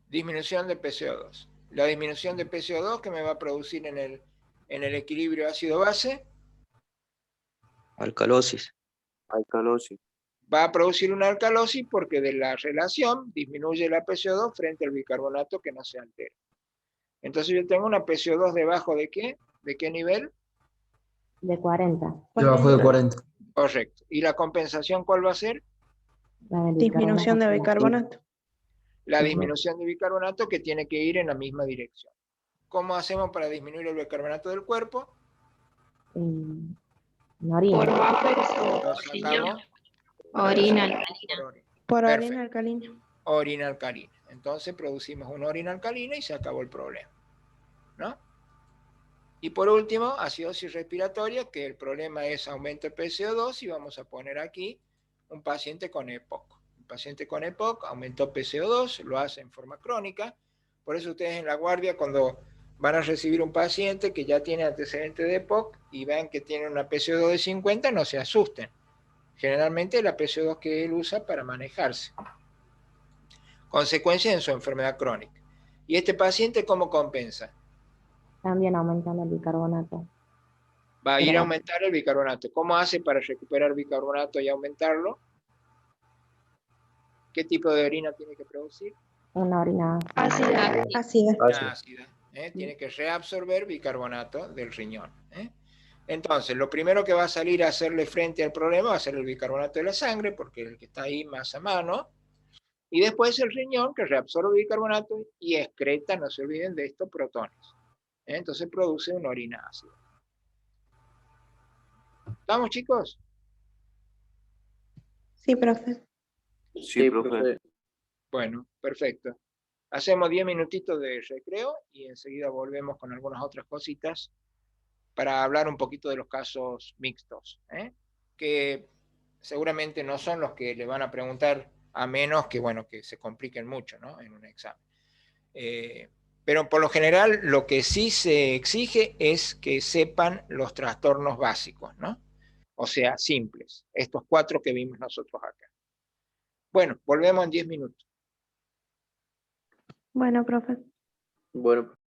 Disminución de PCO2. La disminución de PCO2 que me va a producir en el equilibrio ácido-base. Alcalosis. Alcalosis. Va a producir una alcalosis porque de la relación disminuye la PCO2 frente al bicarbonato que no se altera. Entonces yo tengo una PCO2 debajo de ¿qué? ¿De qué nivel? De 40. Debajo de 40. Correcto. ¿Y la compensación cuál va a ser? La Disminución de bicarbonato. La disminución de bicarbonato que tiene que ir en la misma dirección. ¿Cómo hacemos para disminuir el bicarbonato del cuerpo? Orina. Por Lo sacamos. orina alcalina. Por Perfecto. orina alcalina. Orina alcalina. Entonces producimos una orina alcalina y se acabó el problema, ¿no? Y por último, acidosis respiratoria, que el problema es aumento de PCO2 y vamos a poner aquí un paciente con EPOC. Un paciente con EPOC aumentó PCO2, lo hace en forma crónica. Por eso ustedes en la guardia, cuando van a recibir un paciente que ya tiene antecedente de EPOC y vean que tiene una PCO2 de 50, no se asusten. Generalmente la PCO2 que él usa para manejarse. Consecuencia en su enfermedad crónica. ¿Y este paciente cómo compensa? También aumentando el bicarbonato. Va a ir a aumentar el bicarbonato. ¿Cómo hace para recuperar bicarbonato y aumentarlo? ¿Qué tipo de orina tiene que producir? Una orina Ácida. Ácida. Tiene que reabsorber bicarbonato del riñón. Entonces, lo primero que va a salir a hacerle frente al problema va a ser el bicarbonato de la sangre, porque es el que está ahí más a mano. Y después el riñón que reabsorbe bicarbonato y excreta, no se olviden de esto, protones. Entonces produce una orina ácida. ¿Estamos, chicos? Sí, profe. Sí, profe. Bueno, perfecto. Hacemos 10 minutitos de recreo y enseguida volvemos con algunas otras cositas para hablar un poquito de los casos mixtos, que seguramente no son los que le van a preguntar, a menos que, bueno, que se compliquen mucho, ¿no?, en un examen. Pero por lo general lo que sí se exige es que sepan los trastornos básicos, ¿no? O sea, simples, estos 4 que vimos nosotros acá. Bueno, volvemos en 10 minutos. Bueno, profe. Bueno.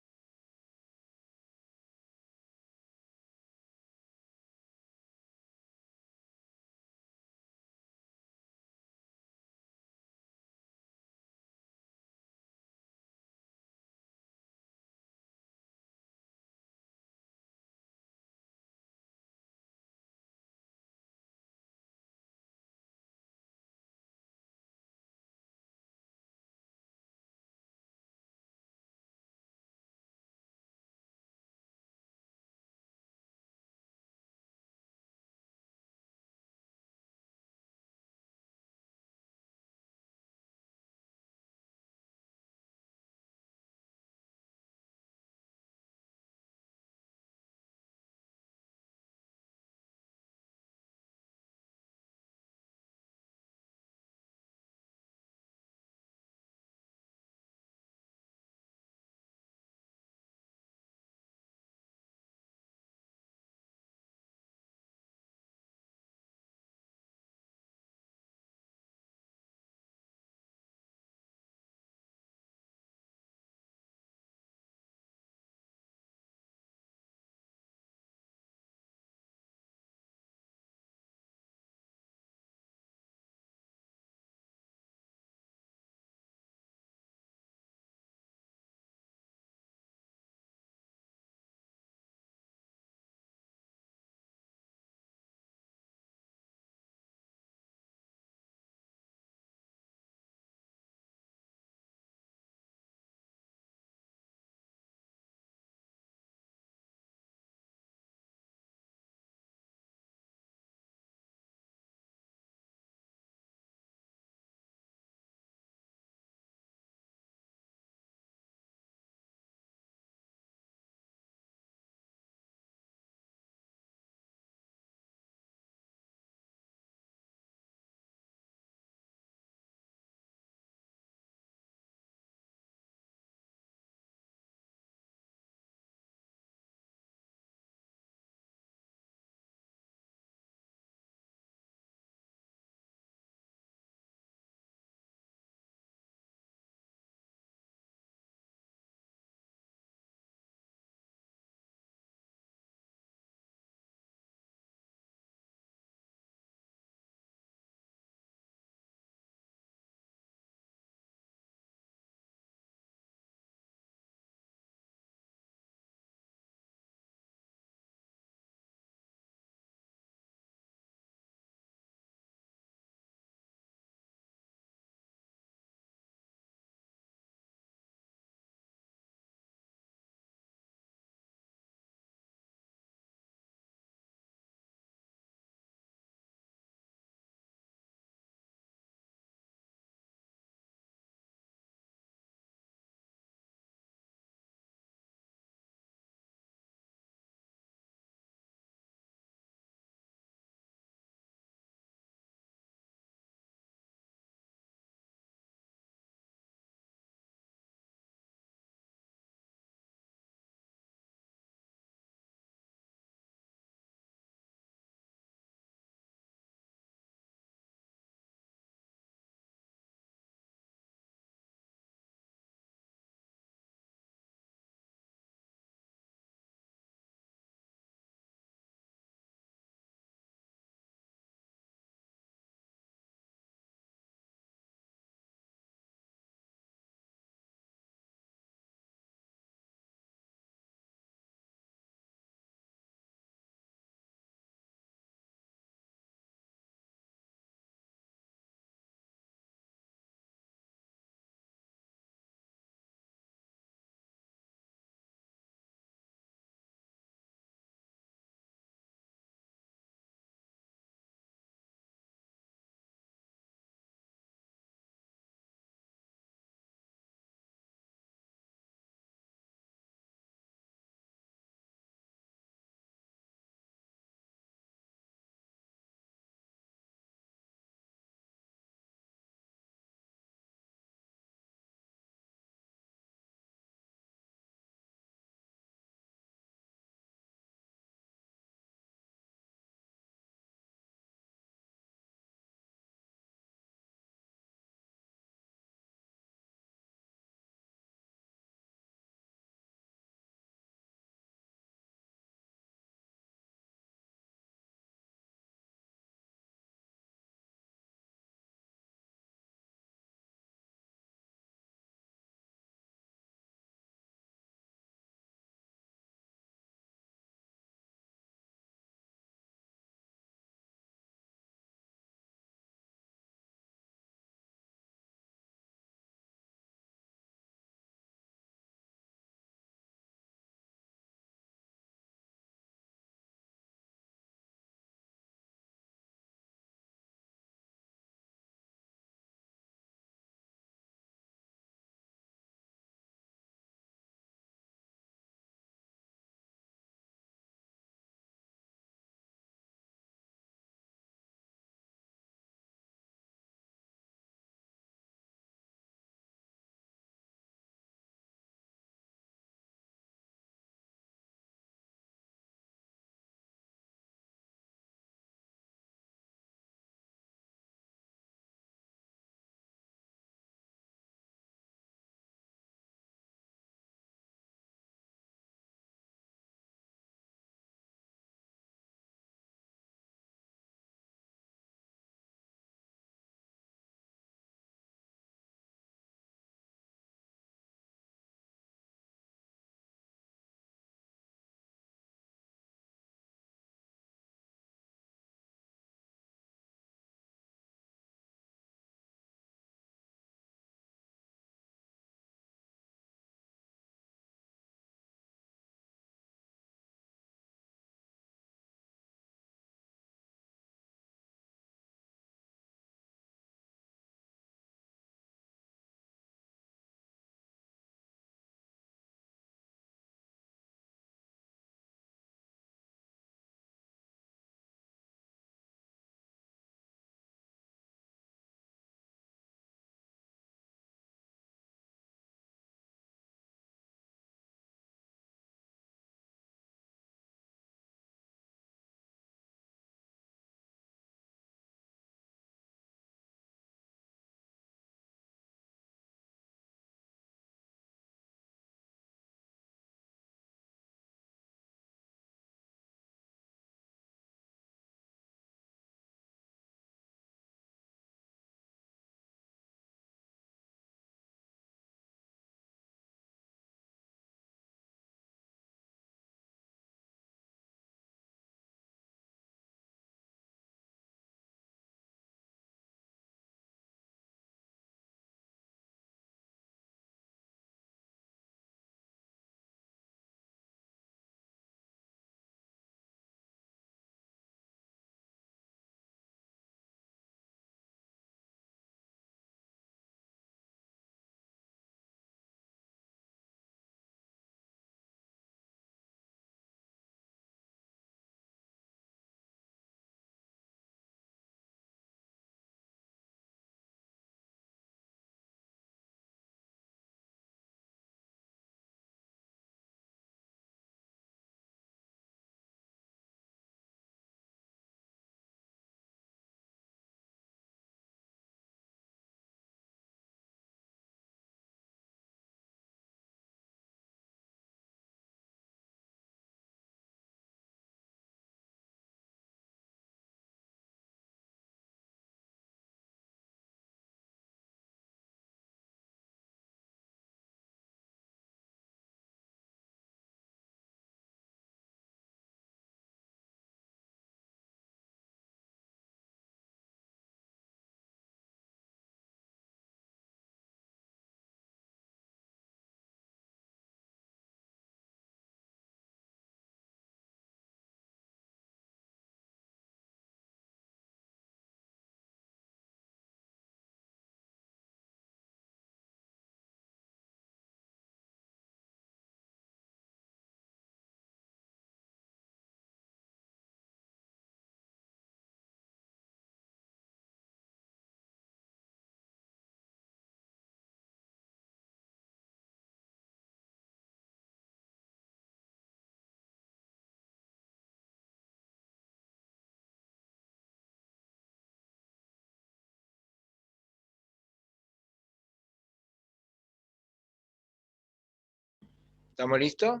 ¿Estamos listos?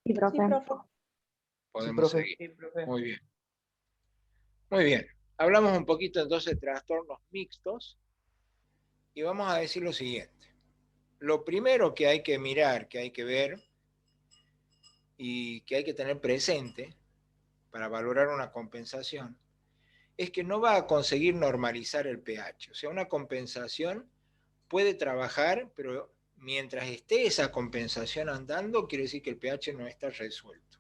Sí, profe. Podemos seguir. Muy bien. Muy bien. Hablamos un poquito entonces de trastornos mixtos y vamos a decir lo siguiente. Lo primero que hay que mirar, que hay que ver y que hay que tener presente para valorar una compensación es que no va a conseguir normalizar el pH. O sea, una compensación puede trabajar, pero mientras esté esa compensación andando, quiere decir que el pH no está resuelto.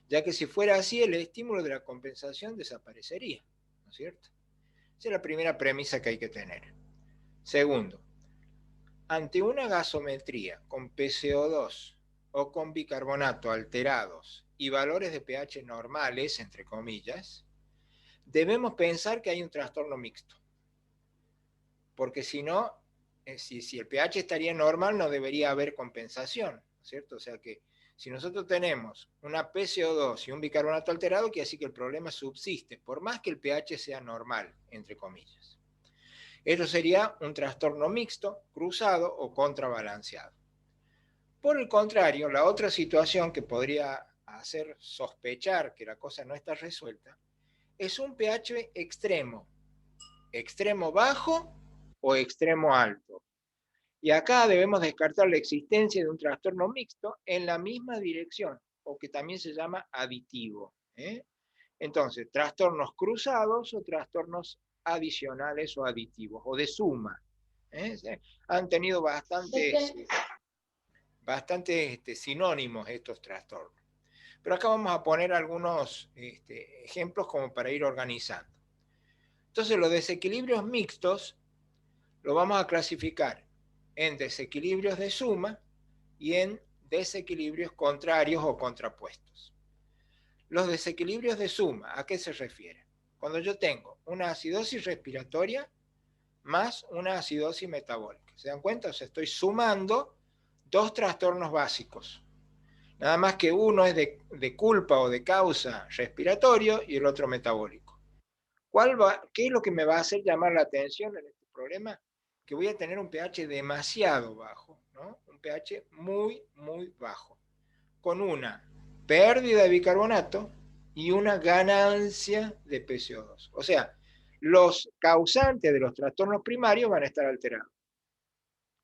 Ya que si fuera así, el estímulo de la compensación desaparecería, ¿no es cierto? Esa es la primera premisa que hay que tener. Segundo, ante una gasometría con PCO2 o con bicarbonato alterados y valores de pH normales, entre comillas, debemos pensar que hay un trastorno mixto. Porque si no, si el pH estaría normal, no debería haber compensación, ¿no es cierto? O sea que si nosotros tenemos una PCO2 y un bicarbonato alterado, quiere decir que el problema subsiste, por más que el pH sea normal, entre comillas. Esto sería un trastorno mixto, cruzado o contrabalanceado. Por el contrario, la otra situación que podría hacer sospechar que la cosa no está resuelta es un pH extremo, extremo bajo o extremo alto. Y acá debemos descartar la existencia de un trastorno mixto en la misma dirección, o que también se llama aditivo. Entonces, trastornos cruzados o trastornos adicionales o aditivos, o de suma. Han tenido bastantes sinónimos estos trastornos. Pero acá vamos a poner algunos ejemplos como para ir organizando. Entonces, los desequilibrios mixtos los vamos a clasificar en desequilibrios de suma y en desequilibrios contrarios o contrapuestos. Los desequilibrios de suma, ¿a qué se refieren? Cuando yo tengo una acidosis respiratoria más una acidosis metabólica. ¿Se dan cuenta? O sea, estoy sumando dos trastornos básicos. Nada más que uno es de culpa o de causa respiratorio y el otro metabólico. ¿Qué es lo que me va a hacer llamar la atención en este problema? Que voy a tener un pH demasiado bajo, ¿no? Un pH muy, muy bajo, con una pérdida de bicarbonato y una ganancia de PCO2. O sea, los causantes de los trastornos primarios van a estar alterados.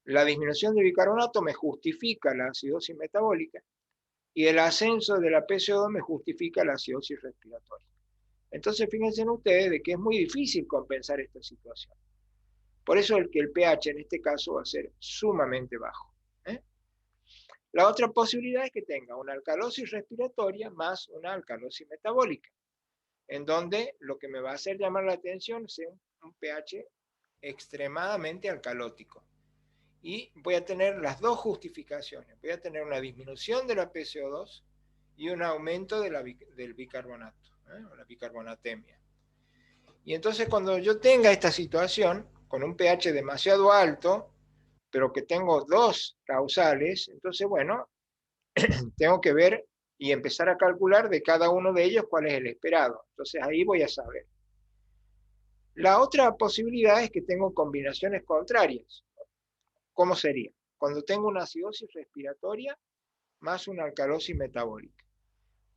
La disminución de bicarbonato me justifica la acidosis metabólica y el ascenso de la PCO2 me justifica la acidosis respiratoria. Entonces, fíjense en ustedes de que es muy difícil compensar esta situación. Por eso el pH en este caso va a ser sumamente bajo. La otra posibilidad es que tenga una alcalosis respiratoria más una alcalosis metabólica, en donde lo que me va a hacer llamar la atención sea un pH extremadamente alcalótico. Y voy a tener las dos justificaciones. Voy a tener una disminución de la PCO2 y un aumento del bicarbonato, o la bicarbonatemia. Y entonces cuando yo tenga esta situación, con un pH demasiado alto, pero que tengo dos causales, entonces, bueno, tengo que ver y empezar a calcular de cada uno de ellos cuál es el esperado. Entonces ahí voy a saber. La otra posibilidad es que tengo combinaciones contrarias. ¿Cómo sería? Cuando tengo una acidosis respiratoria más una alcalosis metabólica.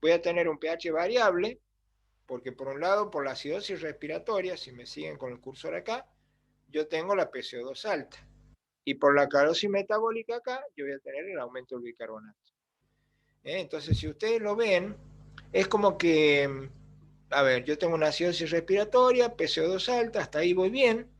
Voy a tener un pH variable, porque por un lado, por la acidosis respiratoria, si me siguen con el cursor acá, yo tengo la PCO2 alta. Y por la alcalosis metabólica acá, yo voy a tener el aumento del bicarbonato. Entonces, si ustedes lo ven, es como que, a ver, yo tengo una acidosis respiratoria, PCO2 alta, hasta ahí voy bien.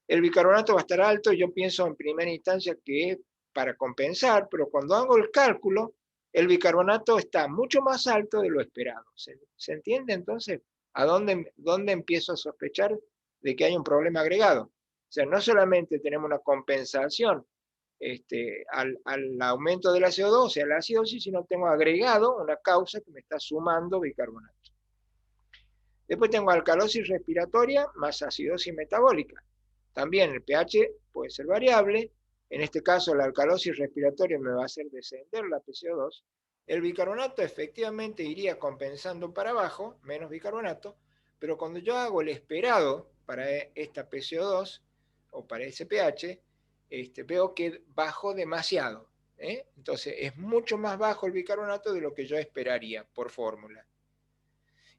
El bicarbonato va a estar alto, yo pienso en primera instancia que es para compensar, pero cuando hago el cálculo, el bicarbonato está mucho más alto de lo esperado. ¿Se entiende entonces a dónde empiezo a sospechar de que hay un problema agregado? O sea, no solamente tenemos una compensación al aumento de la CO2, o sea, la acidosis, sino tengo agregado una causa que me está sumando bicarbonato. Después tengo alcalosis respiratoria más acidosis metabólica. También el pH puede ser variable. En este caso, la alcalosis respiratoria me va a hacer descender la PCO2. El bicarbonato efectivamente iría compensando para abajo, menos bicarbonato, pero cuando yo hago el esperado para esta PCO2 o para ese pH, veo que bajó demasiado. Entonces es mucho más bajo el bicarbonato de lo que yo esperaría por fórmula.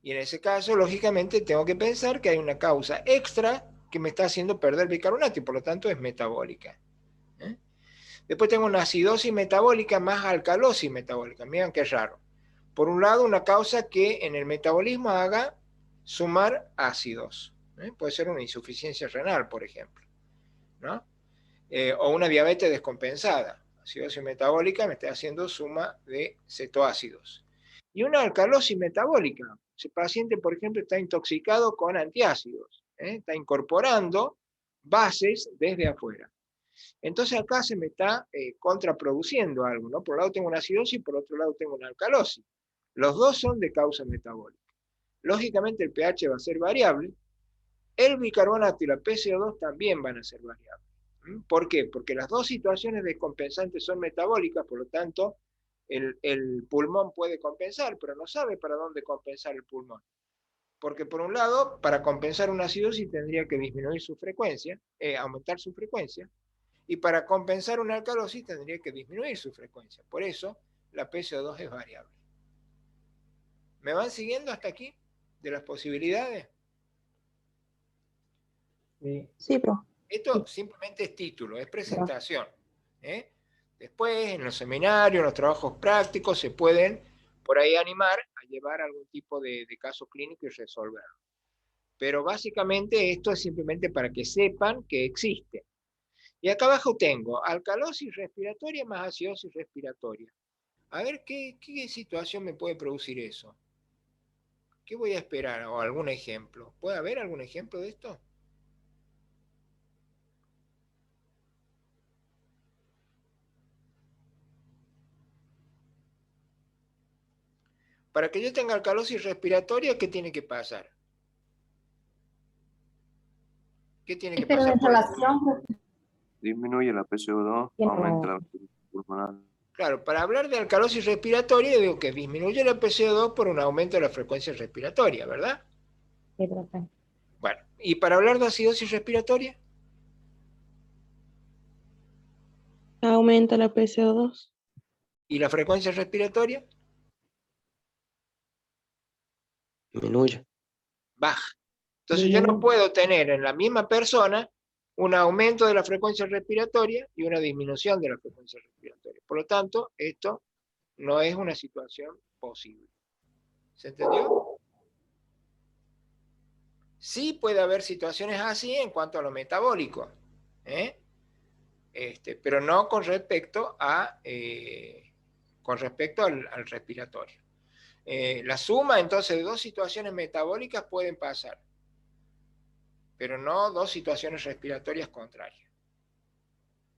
Y en ese caso, lógicamente, tengo que pensar que hay una causa extra que me está haciendo perder bicarbonato y por lo tanto es metabólica. Después tengo una acidosis metabólica más alcalosis metabólica. Miren qué raro. Por un lado, una causa que en el metabolismo haga sumar ácidos. Puede ser una insuficiencia renal, por ejemplo, ¿no? O una diabetes descompensada. Acidosis metabólica me está haciendo suma de cetoácidos. Y una alcalosis metabólica. Ese paciente, por ejemplo, está intoxicado con antiácidos. Está incorporando bases desde afuera. Entonces acá se me está contraproduciendo algo, ¿no? Por un lado tengo una acidosis, por otro lado tengo una alcalosis. Los dos son de causa metabólica. Lógicamente el pH va a ser variable. El bicarbonato y la PCO2 también van a ser variables. ¿Por qué? Porque las dos situaciones descompensantes son metabólicas, por lo tanto, el pulmón puede compensar, pero no sabe para dónde compensar el pulmón. Porque por un lado, para compensar una acidosis tendría que disminuir su frecuencia, aumentar su frecuencia, y para compensar una alcalosis tendría que disminuir su frecuencia. Por eso, la PCO2 es variable. ¿Me van siguiendo hasta aquí? ¿De las posibilidades? Sí, profe. Esto simplemente es título, es presentación. Después, en los seminarios, en los trabajos prácticos, se pueden por ahí animar a llevar algún tipo de caso clínico y resolverlo. Pero básicamente esto es simplemente para que sepan que existe. Y acá abajo tengo alcalosis respiratoria más acidosis respiratoria. A ver, ¿qué situación me puede producir eso? ¿Qué voy a esperar? ¿O algún ejemplo? ¿Puede haber algún ejemplo de esto? Para que yo tenga alcalosis respiratoria, ¿qué tiene que pasar? ¿Qué tiene que Pero pasar? en relación, Disminuye la PCO2, Tiene aumenta una- la pulmonar. Claro, para hablar de alcalosis respiratoria, digo que disminuye la PCO2 por un aumento de la frecuencia respiratoria, ¿verdad? Sí, profe. Bueno, y para hablar de acidosis respiratoria, Aumenta la PCO2. y la frecuencia respiratoria, Disminuye. baja. Entonces yo no puedo tener en la misma persona un aumento de la frecuencia respiratoria y una disminución de la frecuencia respiratoria. Por lo tanto, esto no es una situación posible. ¿Se entendió? Sí puede haber situaciones así en cuanto a lo metabólico, pero no con respecto al respiratorio. La suma entonces de dos situaciones metabólicas pueden pasar, pero no dos situaciones respiratorias contrarias,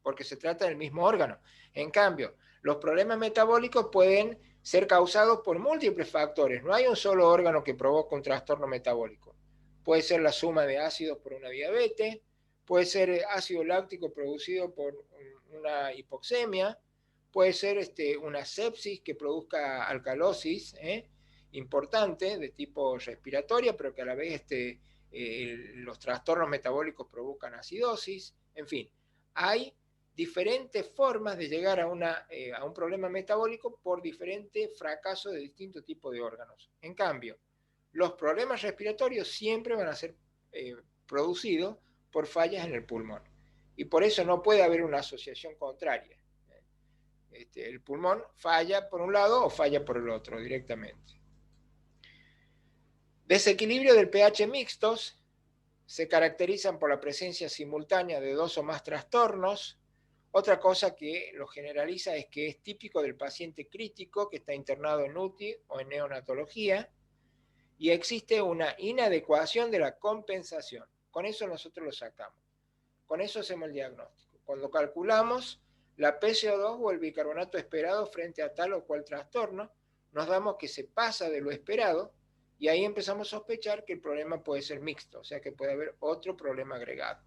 porque se trata del mismo órgano. En cambio, los problemas metabólicos pueden ser causados por múltiples factores. No hay un solo órgano que provoque un trastorno metabólico. Puede ser la suma de ácidos por una diabetes, puede ser ácido láctico producido por una hipoxemia, puede ser una sepsis que produzca alcalosis importante de tipo respiratoria, pero que a la vez los trastornos metabólicos provocan acidosis. En fin, hay diferentes formas de llegar a un problema metabólico por diferentes fracasos de distintos tipos de órganos. En cambio, los problemas respiratorios siempre van a ser producidos por fallas en el pulmón. Y por eso no puede haber una asociación contraria. El pulmón falla por un lado o falla por el otro directamente. Desequilibrio del pH mixtos se caracterizan por la presencia simultánea de dos o más trastornos. Otra cosa que lo generaliza es que es típico del paciente crítico que está internado en UTI o en neonatología, y existe una inadecuación de la compensación. Con eso nosotros lo sacamos. Con eso hacemos el diagnóstico. Cuando calculamos la PCO2 o el bicarbonato esperado frente a tal o cual trastorno, nos damos que se pasa de lo esperado y ahí empezamos a sospechar que el problema puede ser mixto, o sea que puede haber otro problema agregado.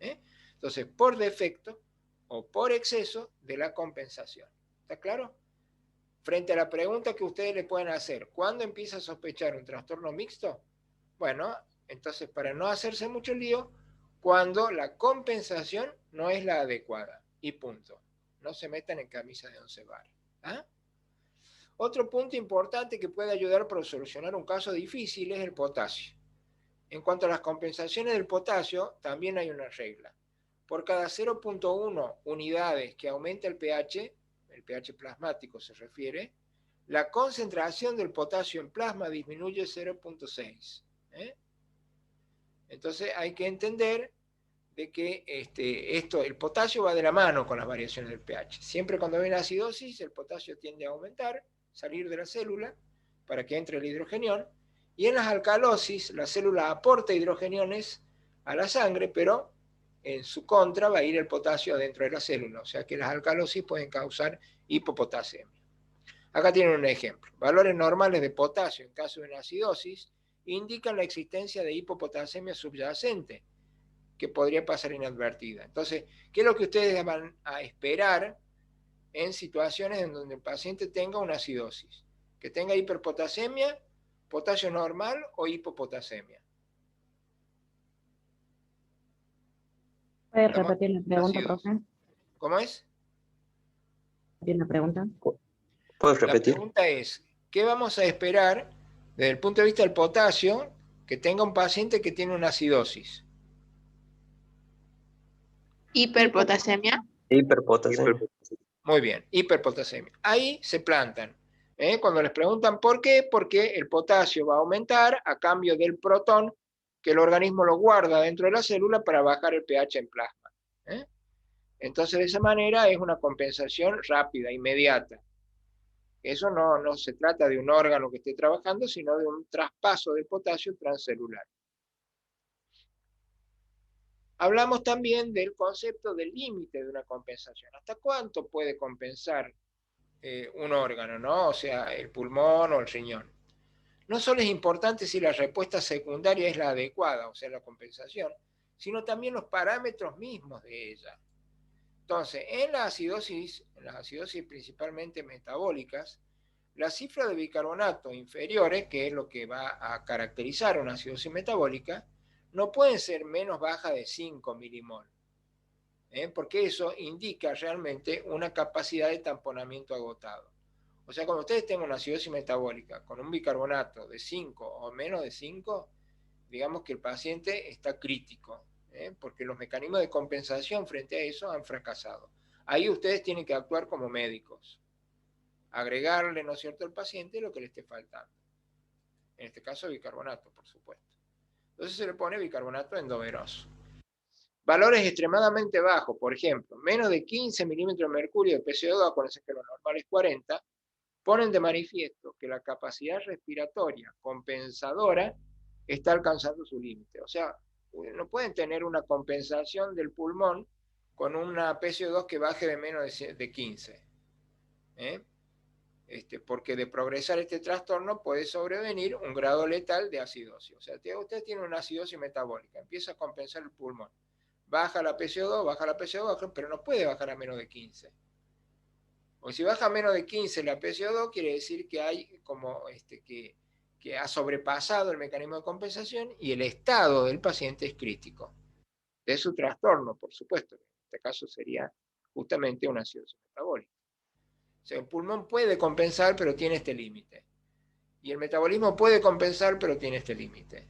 Entonces, por defecto o por exceso de la compensación. ¿Está claro? Frente a la pregunta que ustedes le pueden hacer, ¿cuándo empieza a sospechar un trastorno mixto? Bueno, entonces para no hacerse mucho lío, cuando la compensación no es la adecuada. Y punto. No se metan en camisa de 11 varas. ¿Ah? Otro punto importante que puede ayudar para solucionar un caso difícil es el potasio. En cuanto a las compensaciones del potasio, también hay una regla. Por cada 0.1 unidades que aumenta el pH plasmático se refiere, la concentración del potasio en plasma disminuye 0.6. Entonces hay que entender de que el potasio va de la mano con las variaciones del pH. Siempre cuando hay una acidosis, el potasio tiende a aumentar, salir de la célula para que entre el hidrogenión, y en las alcalosis la célula aporta hidrogeniones a la sangre, pero en su contra va a ir el potasio adentro de la célula, o sea que las alcalosis pueden causar hipopotasemia. Acá tienen un ejemplo. Valores normales de potasio en caso de una acidosis indican la existencia de hipopotasemia subyacente, que podría pasar inadvertida. Entonces, ¿qué es lo que ustedes van a esperar en situaciones en donde el paciente tenga una acidosis? Que tenga hiperpotasemia, potasio normal o hipopotasemia. ¿Puede repetir la pregunta, profe? ¿Cómo es? ¿Repetir la pregunta? ¿Puedes repetir? La pregunta es, ¿qué vamos a esperar desde el punto de vista del potasio que tenga un paciente que tiene una acidosis? Hiperpotasemia. Hiperpotasemia. Muy bien, hiperpotasemia. Ahí se plantan. Cuando les preguntan por qué, porque el potasio va a aumentar a cambio del protón que el organismo lo guarda dentro de la célula para bajar el pH en plasma. Entonces, de esa manera es una compensación rápida, inmediata. Eso no se trata de un órgano que esté trabajando, sino de un traspaso de potasio transcelular. Hablamos también del concepto del límite de una compensación. ¿Hasta cuánto puede compensar un órgano, ¿no? O sea, el pulmón o el riñón. No solo es importante si la respuesta secundaria es la adecuada, o sea, la compensación, sino también los parámetros mismos de ella. Entonces, en las acidosis principalmente metabólicas, las cifras de bicarbonato inferiores, que es lo que va a caracterizar una acidosis metabólica, no pueden ser menos bajas de 5 milimol, porque eso indica realmente una capacidad de tamponamiento agotado. O sea, cuando ustedes tengan una acidosis metabólica con un bicarbonato de 5 o menos de 5, digamos que el paciente está crítico, porque los mecanismos de compensación frente a eso han fracasado. Ahí ustedes tienen que actuar como médicos, agregarle, ¿no es cierto?, al paciente lo que le esté faltando. En este caso, bicarbonato, por supuesto. Entonces se le pone bicarbonato endovenoso. Valores extremadamente bajos, por ejemplo, menos de 15 milímetros de mercurio de PCO2, acuérdense que lo normal es 40, ponen de manifiesto que la capacidad respiratoria compensadora está alcanzando su límite. O sea, no pueden tener una compensación del pulmón con una PCO2 que baje de menos de 15. Porque de progresar este trastorno puede sobrevenir un grado letal de acidosis. O sea, usted tiene una acidosis metabólica, empieza a compensar el pulmón, baja la PCO2, pero no puede bajar a menos de 15. O si baja a menos de 15 la PCO2, quiere decir que hay como que ha sobrepasado el mecanismo de compensación y el estado del paciente es crítico. De su trastorno, por supuesto. En este caso sería justamente una acidosis metabólica. O sea, el pulmón puede compensar, pero tiene este límite. Y el metabolismo puede compensar, pero tiene este límite.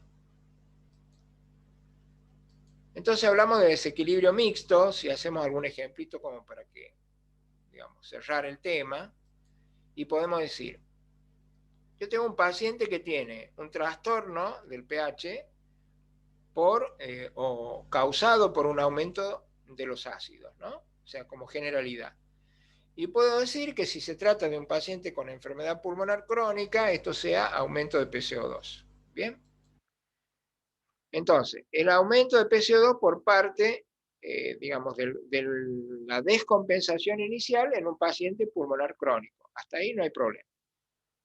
Entonces hablamos de desequilibrio mixto, si hacemos algún ejemplito como para que, digamos, cerrar el tema, y podemos decir, yo tengo un paciente que tiene un trastorno del pH o causado por un aumento de los ácidos, ¿no? O sea, como generalidad. Y puedo decir que si se trata de un paciente con enfermedad pulmonar crónica, esto sea aumento de PCO2. ¿Bien? Entonces, el aumento de PCO2 por parte, digamos, de la descompensación inicial en un paciente pulmonar crónico. Hasta ahí no hay problema.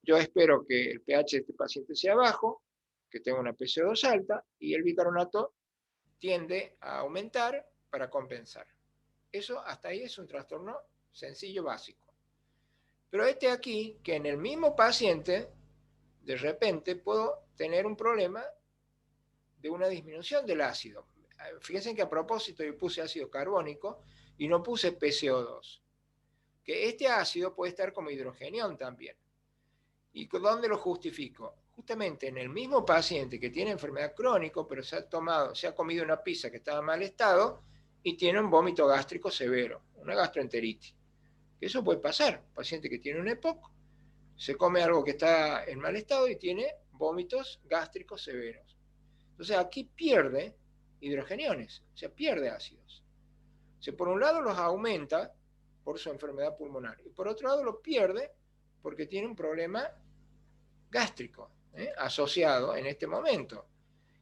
Yo espero que el pH de este paciente sea bajo, que tenga una PCO2 alta, y el bicarbonato tiende a aumentar para compensar. Eso hasta ahí es un trastorno sencillo, básico. Pero aquí, que en el mismo paciente, de repente puedo tener un problema de una disminución del ácido. fíjense que a propósito yo puse ácido carbónico y no puse PCO2, que este ácido puede estar como hidrogenión también. ¿Y dónde lo justifico? Justamente en el mismo paciente que tiene enfermedad crónica, pero se ha comido una pizza que estaba en mal estado y tiene un vómito gástrico severo, una gastroenteritis. Eso puede pasar. Un paciente que tiene un EPOC se come algo que está en mal estado y tiene vómitos gástricos severos. Entonces aquí pierde hidrogeniones, o sea, pierde ácidos. O sea, por un lado los aumenta por su enfermedad pulmonar y por otro lado los pierde porque tiene un problema gástrico asociado en este momento.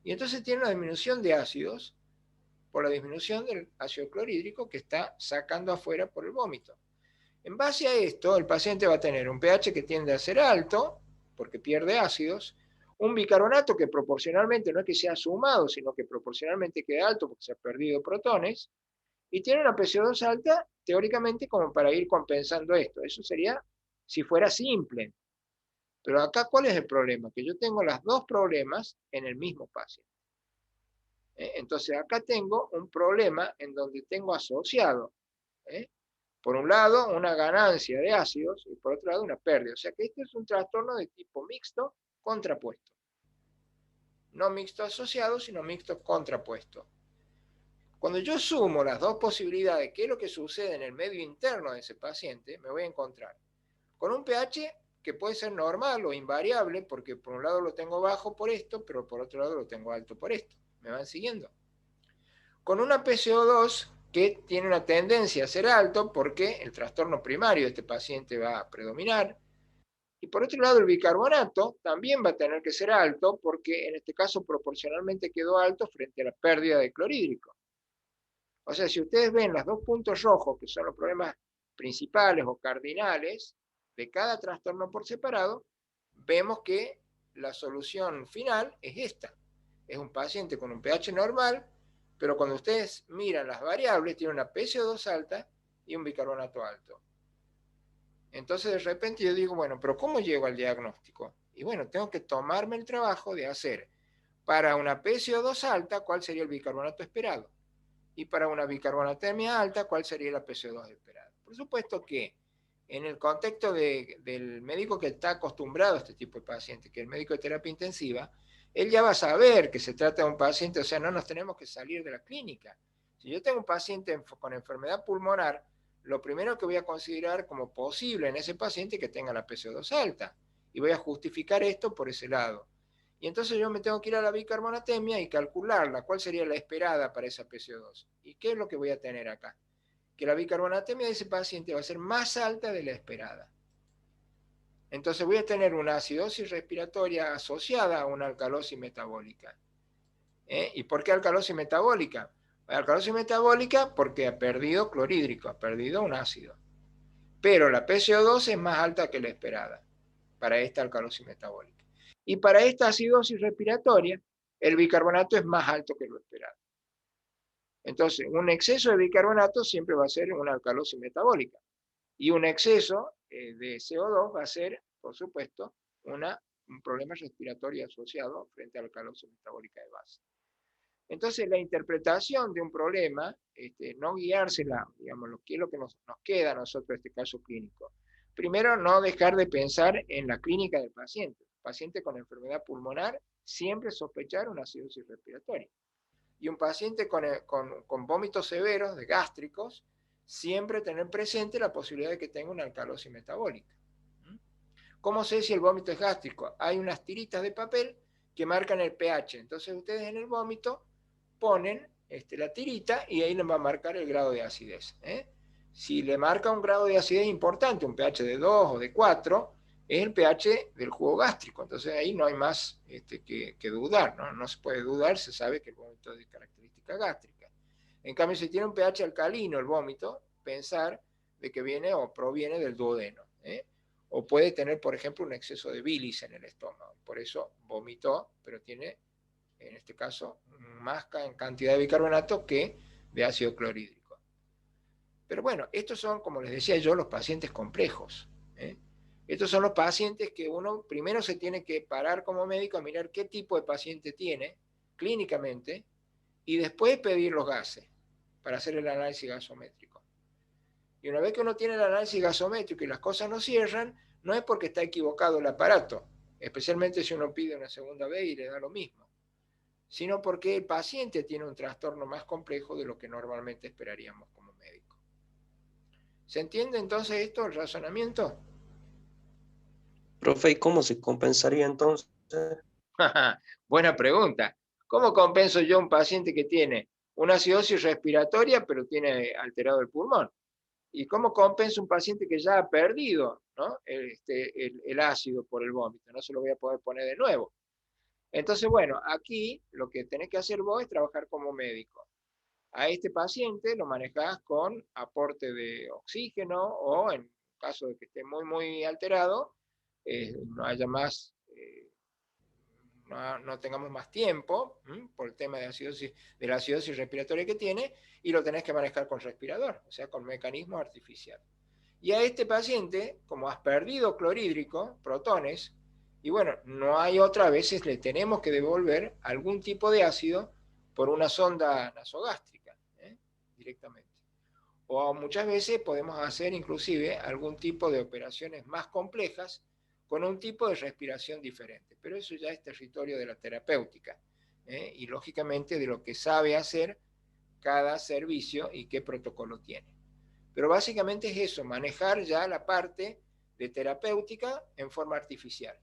Y entonces tiene una disminución de ácidos por la disminución del ácido clorhídrico que está sacando afuera por el vómito. En base a esto, el paciente va a tener un pH que tiende a ser alto, porque pierde ácidos, un bicarbonato que proporcionalmente no es que sea sumado, sino que proporcionalmente queda alto porque se ha perdido protones, y tiene una PCO2 alta, teóricamente, como para ir compensando esto. Eso sería si fuera simple. Pero acá, ¿cuál es el problema? Que yo tengo los dos problemas en el mismo paciente. Entonces, acá tengo un problema en donde tengo asociado, por un lado, una ganancia de ácidos y por otro lado, una pérdida. O sea que este es un trastorno de tipo mixto contrapuesto. No mixto asociado, sino mixto contrapuesto. Cuando yo sumo las dos posibilidades, qué es lo que sucede en el medio interno de ese paciente, me voy a encontrar con un pH que puede ser normal o invariable, porque por un lado lo tengo bajo por esto, pero por otro lado lo tengo alto por esto. ¿Me van siguiendo? Con una PCO2 que tiene una tendencia a ser alto porque el trastorno primario de este paciente va a predominar. Y por otro lado, el bicarbonato también va a tener que ser alto porque en este caso proporcionalmente quedó alto frente a la pérdida de clorhídrico. O sea, si ustedes ven los dos puntos rojos, que son los problemas principales o cardinales de cada trastorno por separado, vemos que la solución final es esta. Es un paciente con un pH normal, pero cuando ustedes miran las variables, tiene una PCO2 alta y un bicarbonato alto. Entonces de repente yo digo, bueno, pero ¿cómo llego al diagnóstico? Y bueno, tengo que tomarme el trabajo de hacer para una PCO2 alta, ¿cuál sería el bicarbonato esperado? Y para una bicarbonatemia alta, ¿cuál sería la PCO2 esperada? Por supuesto que en el contexto del médico que está acostumbrado a este tipo de paciente, que es el médico de terapia intensiva, él ya va a saber que se trata de un paciente, o sea, no nos tenemos que salir de la clínica. Si yo tengo un paciente con enfermedad pulmonar, lo primero que voy a considerar como posible en ese paciente es que tenga la PCO2 alta. Y voy a justificar esto por ese lado. Y entonces yo me tengo que ir a la bicarbonatemia y calcularla, cuál sería la esperada para esa PCO2. ¿Y qué es lo que voy a tener acá? Que la bicarbonatemia de ese paciente va a ser más alta de la esperada. Entonces voy a tener una acidosis respiratoria asociada a una alcalosis metabólica. ¿Y por qué alcalosis metabólica? Alcalosis metabólica porque ha perdido clorhídrico, ha perdido un ácido. Pero la PCO2 es más alta que la esperada para esta alcalosis metabólica. Y para esta acidosis respiratoria, el bicarbonato es más alto que lo esperado. Entonces, un exceso de bicarbonato siempre va a ser una alcalosis metabólica. Y un exceso de CO2 va a ser, por supuesto, un problema respiratorio asociado frente a la alcalosis metabólica de base. Entonces, la interpretación de un problema, no guiársela, digamos, qué es lo que nos queda a nosotros en este caso clínico. Primero, no dejar de pensar en la clínica del paciente. El paciente con enfermedad pulmonar, siempre sospechar una acidosis respiratoria. Y un paciente con vómitos severos, de gástricos, siempre tener presente la posibilidad de que tenga una alcalosis metabólica. ¿Cómo sé si el vómito es gástrico? Hay unas tiritas de papel que marcan el pH. Entonces ustedes en el vómito ponen la tirita y ahí les va a marcar el grado de acidez. Si le marca un grado de acidez importante, un pH de 2 o de 4, es el pH del jugo gástrico. Entonces ahí no hay más que dudar, ¿no? No se puede dudar, se sabe que el vómito es de característica gástrica. En cambio, si tiene un pH alcalino el vómito, pensar de que viene o proviene del duodeno. O puede tener, por ejemplo, un exceso de bilis en el estómago. Por eso vomitó, pero tiene, en este caso, más cantidad de bicarbonato que de ácido clorhídrico. Pero bueno, estos son, como les decía yo, los pacientes complejos. Estos son los pacientes que uno primero se tiene que parar como médico a mirar qué tipo de paciente tiene clínicamente y después pedir los gases para hacer el análisis gasométrico. Y una vez que uno tiene el análisis gasométrico y las cosas no cierran, no es porque está equivocado el aparato, especialmente si uno pide una segunda vez y le da lo mismo, sino porque el paciente tiene un trastorno más complejo de lo que normalmente esperaríamos como médico. ¿Se entiende entonces esto, el razonamiento? Profe, ¿y cómo se compensaría entonces? Buena pregunta. ¿Cómo compenso yo a un paciente que tiene una acidosis respiratoria pero tiene alterado el pulmón? ¿Y cómo compenso un paciente que ya ha perdido, ¿no? el ácido por el vómito? No se lo voy a poder poner de nuevo. Entonces, bueno, aquí lo que tenés que hacer vos es trabajar como médico. A este paciente lo manejás con aporte de oxígeno o en caso de que esté muy, muy alterado, no haya más, no tengamos más tiempo por el tema de la acidosis respiratoria que tiene, y lo tenés que manejar con respirador, o sea, con mecanismo artificial. Y a este paciente, como has perdido clorhídrico, protones, y bueno, no hay otra, a veces le tenemos que devolver algún tipo de ácido por una sonda nasogástrica, directamente. O muchas veces podemos hacer inclusive algún tipo de operaciones más complejas con un tipo de respiración diferente. Pero eso ya es territorio de la terapéutica, y lógicamente de lo que sabe hacer cada servicio y qué protocolo tiene. Pero básicamente es eso, manejar ya la parte de terapéutica en forma artificial.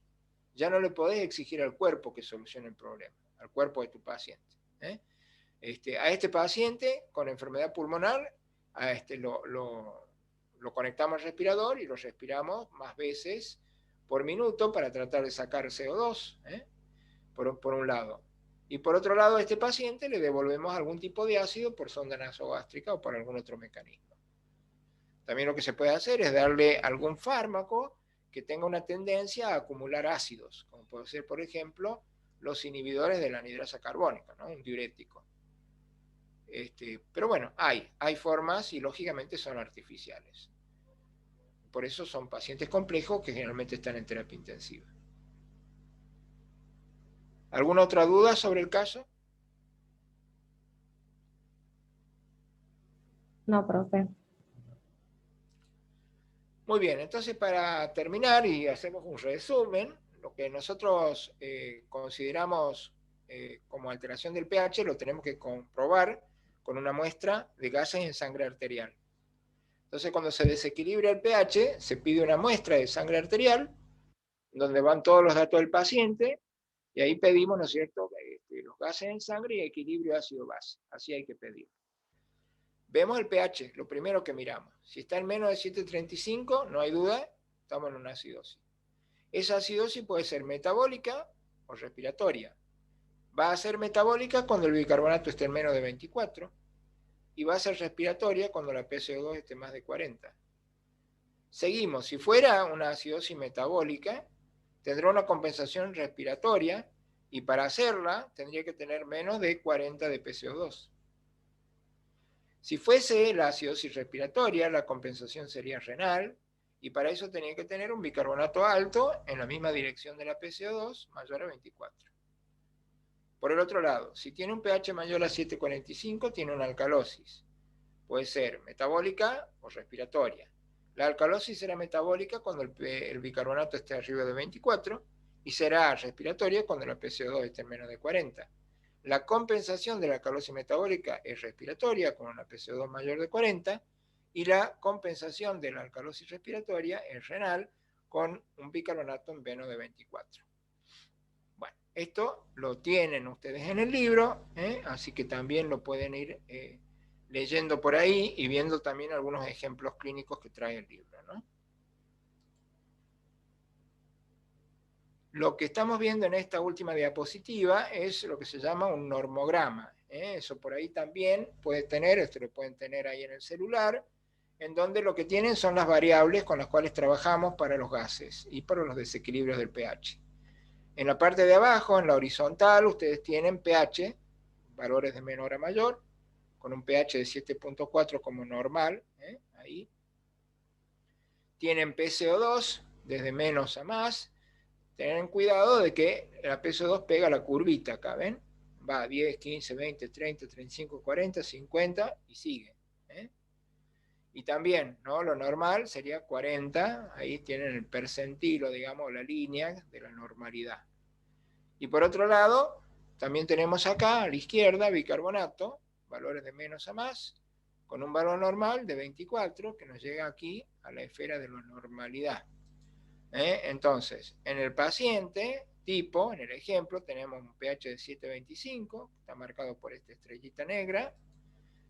Ya no le podés exigir al cuerpo que solucione el problema, al cuerpo de tu paciente. A este paciente con enfermedad pulmonar, lo conectamos al respirador y lo respiramos más veces por minuto para tratar de sacar CO2, por un lado. Y por otro lado, a este paciente le devolvemos algún tipo de ácido por sonda nasogástrica o por algún otro mecanismo. También lo que se puede hacer es darle algún fármaco que tenga una tendencia a acumular ácidos, como puede ser, por ejemplo, los inhibidores de la anhidrasa carbónica, ¿no? Un diurético. Pero bueno, hay formas y lógicamente son artificiales. Por eso son pacientes complejos que generalmente están en terapia intensiva. ¿Alguna otra duda sobre el caso? No, profe. Muy bien, entonces para terminar y hacemos un resumen, lo que nosotros consideramos como alteración del pH lo tenemos que comprobar con una muestra de gases en sangre arterial. Entonces cuando se desequilibra el pH, se pide una muestra de sangre arterial, donde van todos los datos del paciente, y ahí pedimos, ¿no es cierto?, los gases en sangre y equilibrio ácido-base. Así hay que pedir. Vemos el pH, lo primero que miramos. Si está en menos de 7,35, no hay duda, estamos en una acidosis. Esa acidosis puede ser metabólica o respiratoria. Va a ser metabólica cuando el bicarbonato esté en menos de 24, y va a ser respiratoria cuando la PCO2 esté más de 40. Seguimos, si fuera una acidosis metabólica, tendrá una compensación respiratoria, y para hacerla tendría que tener menos de 40 de PCO2. Si fuese la acidosis respiratoria, la compensación sería renal, y para eso tenía que tener un bicarbonato alto en la misma dirección de la PCO2, mayor a 24. Por el otro lado, si tiene un pH mayor a 7,45, tiene una alcalosis. Puede ser metabólica o respiratoria. La alcalosis será metabólica cuando el bicarbonato esté arriba de 24, y será respiratoria cuando la PCO2 esté en menos de 40. La compensación de la alcalosis metabólica es respiratoria con una PCO2 mayor de 40, y la compensación de la alcalosis respiratoria es renal con un bicarbonato en menos de 24. Bueno, esto lo tienen ustedes en el libro, así que también lo pueden ir leyendo por ahí y viendo también algunos ejemplos clínicos que trae el libro, ¿no? Lo que estamos viendo en esta última diapositiva es lo que se llama un normograma. Eso por ahí también puede tener, esto lo pueden tener ahí en el celular, en donde lo que tienen son las variables con las cuales trabajamos para los gases y para los desequilibrios del pH. En la parte de abajo, en la horizontal, ustedes tienen pH, valores de menor a mayor, con un pH de 7,4 como normal, ahí. Tienen PCO2 desde menos a más. Tengan cuidado de que la PCO2 pega la curvita acá, ¿ven? va 10, 15, 20, 30, 35, 40, 50 y sigue. Y también, ¿no? Lo normal sería 40, ahí tienen el percentilo, digamos, la línea de la normalidad. Y por otro lado, también tenemos acá a la izquierda bicarbonato, valores de menos a más, con un valor normal de 24, que nos llega aquí a la esfera de la normalidad. Entonces, en el paciente tipo, en el ejemplo, tenemos un pH de 7,25, está marcado por esta estrellita negra.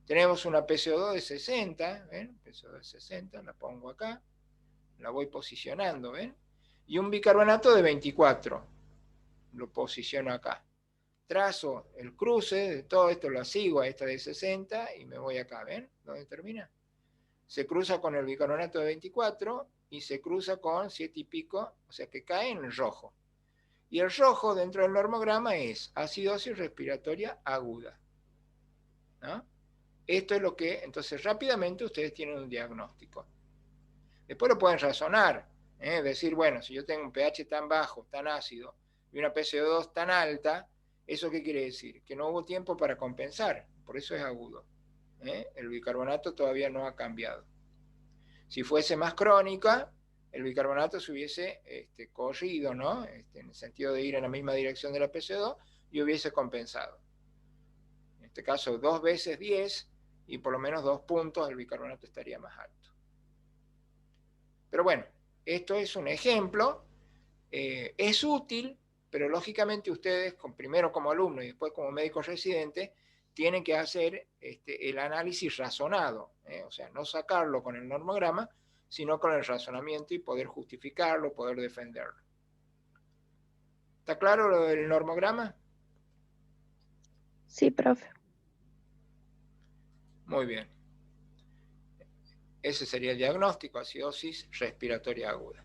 Tenemos una PCO2 de 60, ¿ven? PCO2 de 60, la pongo acá, la voy posicionando, ¿ven? Y un bicarbonato de 24, lo posiciono acá. Trazo el cruce de todo esto, lo sigo a esta de 60 y me voy acá, ¿ven? ¿Dónde termina? Se cruza con el bicarbonato de 24 y se cruza con 7 y pico, o sea que cae en el rojo. Y el rojo dentro del normograma es acidosis respiratoria aguda, ¿no? Esto es lo que, entonces rápidamente ustedes tienen un diagnóstico. Después lo pueden razonar, decir, bueno, si yo tengo un pH tan bajo, tan ácido, y una PCO2 tan alta, ¿eso qué quiere decir? Que no hubo tiempo para compensar, por eso es agudo. El bicarbonato todavía no ha cambiado. Si fuese más crónica, el bicarbonato se hubiese corrido, ¿no? En el sentido de ir en la misma dirección de la PCO2 y hubiese compensado. En este caso, 2 veces 10 y por lo menos 2 puntos el bicarbonato estaría más alto. Pero bueno, esto es un ejemplo, es útil, pero lógicamente ustedes, primero como alumno y después como médico residente, tienen que hacer el análisis razonado, o sea, no sacarlo con el normograma, sino con el razonamiento y poder justificarlo, poder defenderlo. ¿Está claro lo del normograma? Sí, profe. Muy bien. Ese sería el diagnóstico, acidosis respiratoria aguda.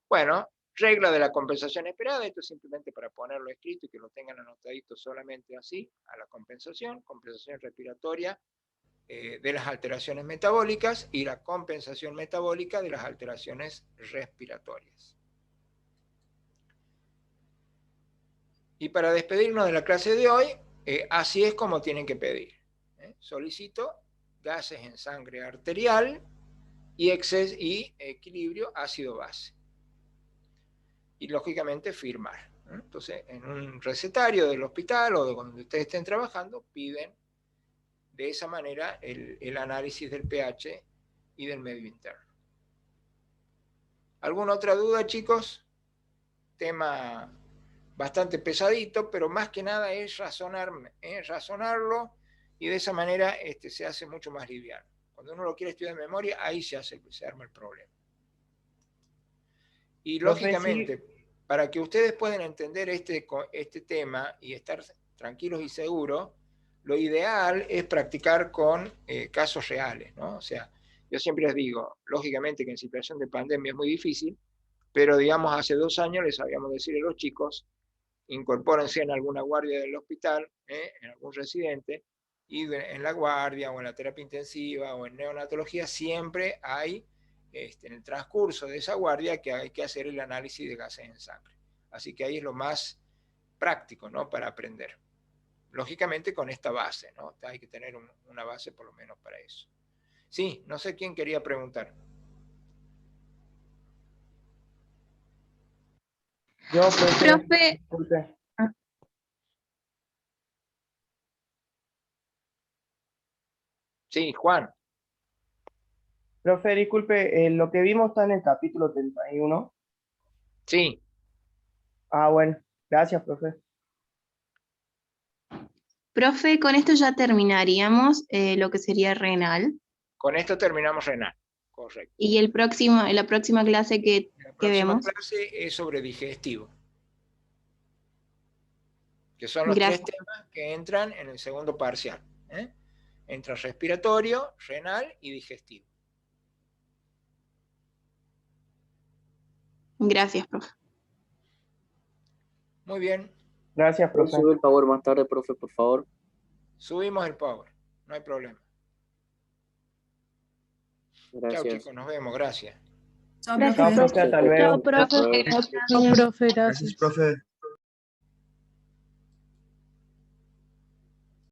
Bueno, regla de la compensación esperada, esto es simplemente para ponerlo escrito y que lo tengan anotadito solamente así, a la compensación respiratoria de las alteraciones metabólicas y la compensación metabólica de las alteraciones respiratorias. Y para despedirnos de la clase de hoy, así es como tienen que pedir. Solicito gases en sangre arterial y equilibrio ácido-base. Y lógicamente firmar. Entonces, en un recetario del hospital o de donde ustedes estén trabajando, piden de esa manera el análisis del pH y del medio interno. ¿Alguna otra duda, chicos? Tema bastante pesadito, pero más que nada es razonarlo y de esa manera se hace mucho más liviano. Cuando uno lo quiere estudiar de memoria, ahí se arma el problema. Y lógicamente, para que ustedes puedan entender este tema y estar tranquilos y seguros, lo ideal es practicar con casos reales, ¿no? O sea, yo siempre les digo, lógicamente que en situación de pandemia es muy difícil, pero digamos hace 2 años les sabíamos decirle a los chicos, incorpórense en alguna guardia del hospital, en algún residente, y en la guardia o en la terapia intensiva o en neonatología siempre hay, en el transcurso de esa guardia, que hay que hacer el análisis de gases en sangre. Así que ahí es lo más práctico, ¿no? Para aprender. Lógicamente con esta base, ¿no? Hay que tener una base por lo menos para eso. Sí, no sé quién quería preguntar. Yo, profe. Sí, Juan. Profe, disculpe, lo que vimos está en el capítulo 31. Sí. Ah, bueno, gracias, profe. Profe, con esto ya terminaríamos lo que sería renal. Con esto terminamos renal, correcto. Y la próxima clase que vemos. La próxima clase es sobre digestivo. Que son los 3 temas que entran en el segundo parcial. Entra respiratorio, renal y digestivo. Gracias, profe. Muy bien. Gracias, profe. Sube el power más tarde, profe, por favor. Subimos el power, no hay problema. Gracias. Chao, chicos, nos vemos, gracias. Chao, profe, hasta luego. Chao, profe. Chao, profe, gracias. Gracias, profe.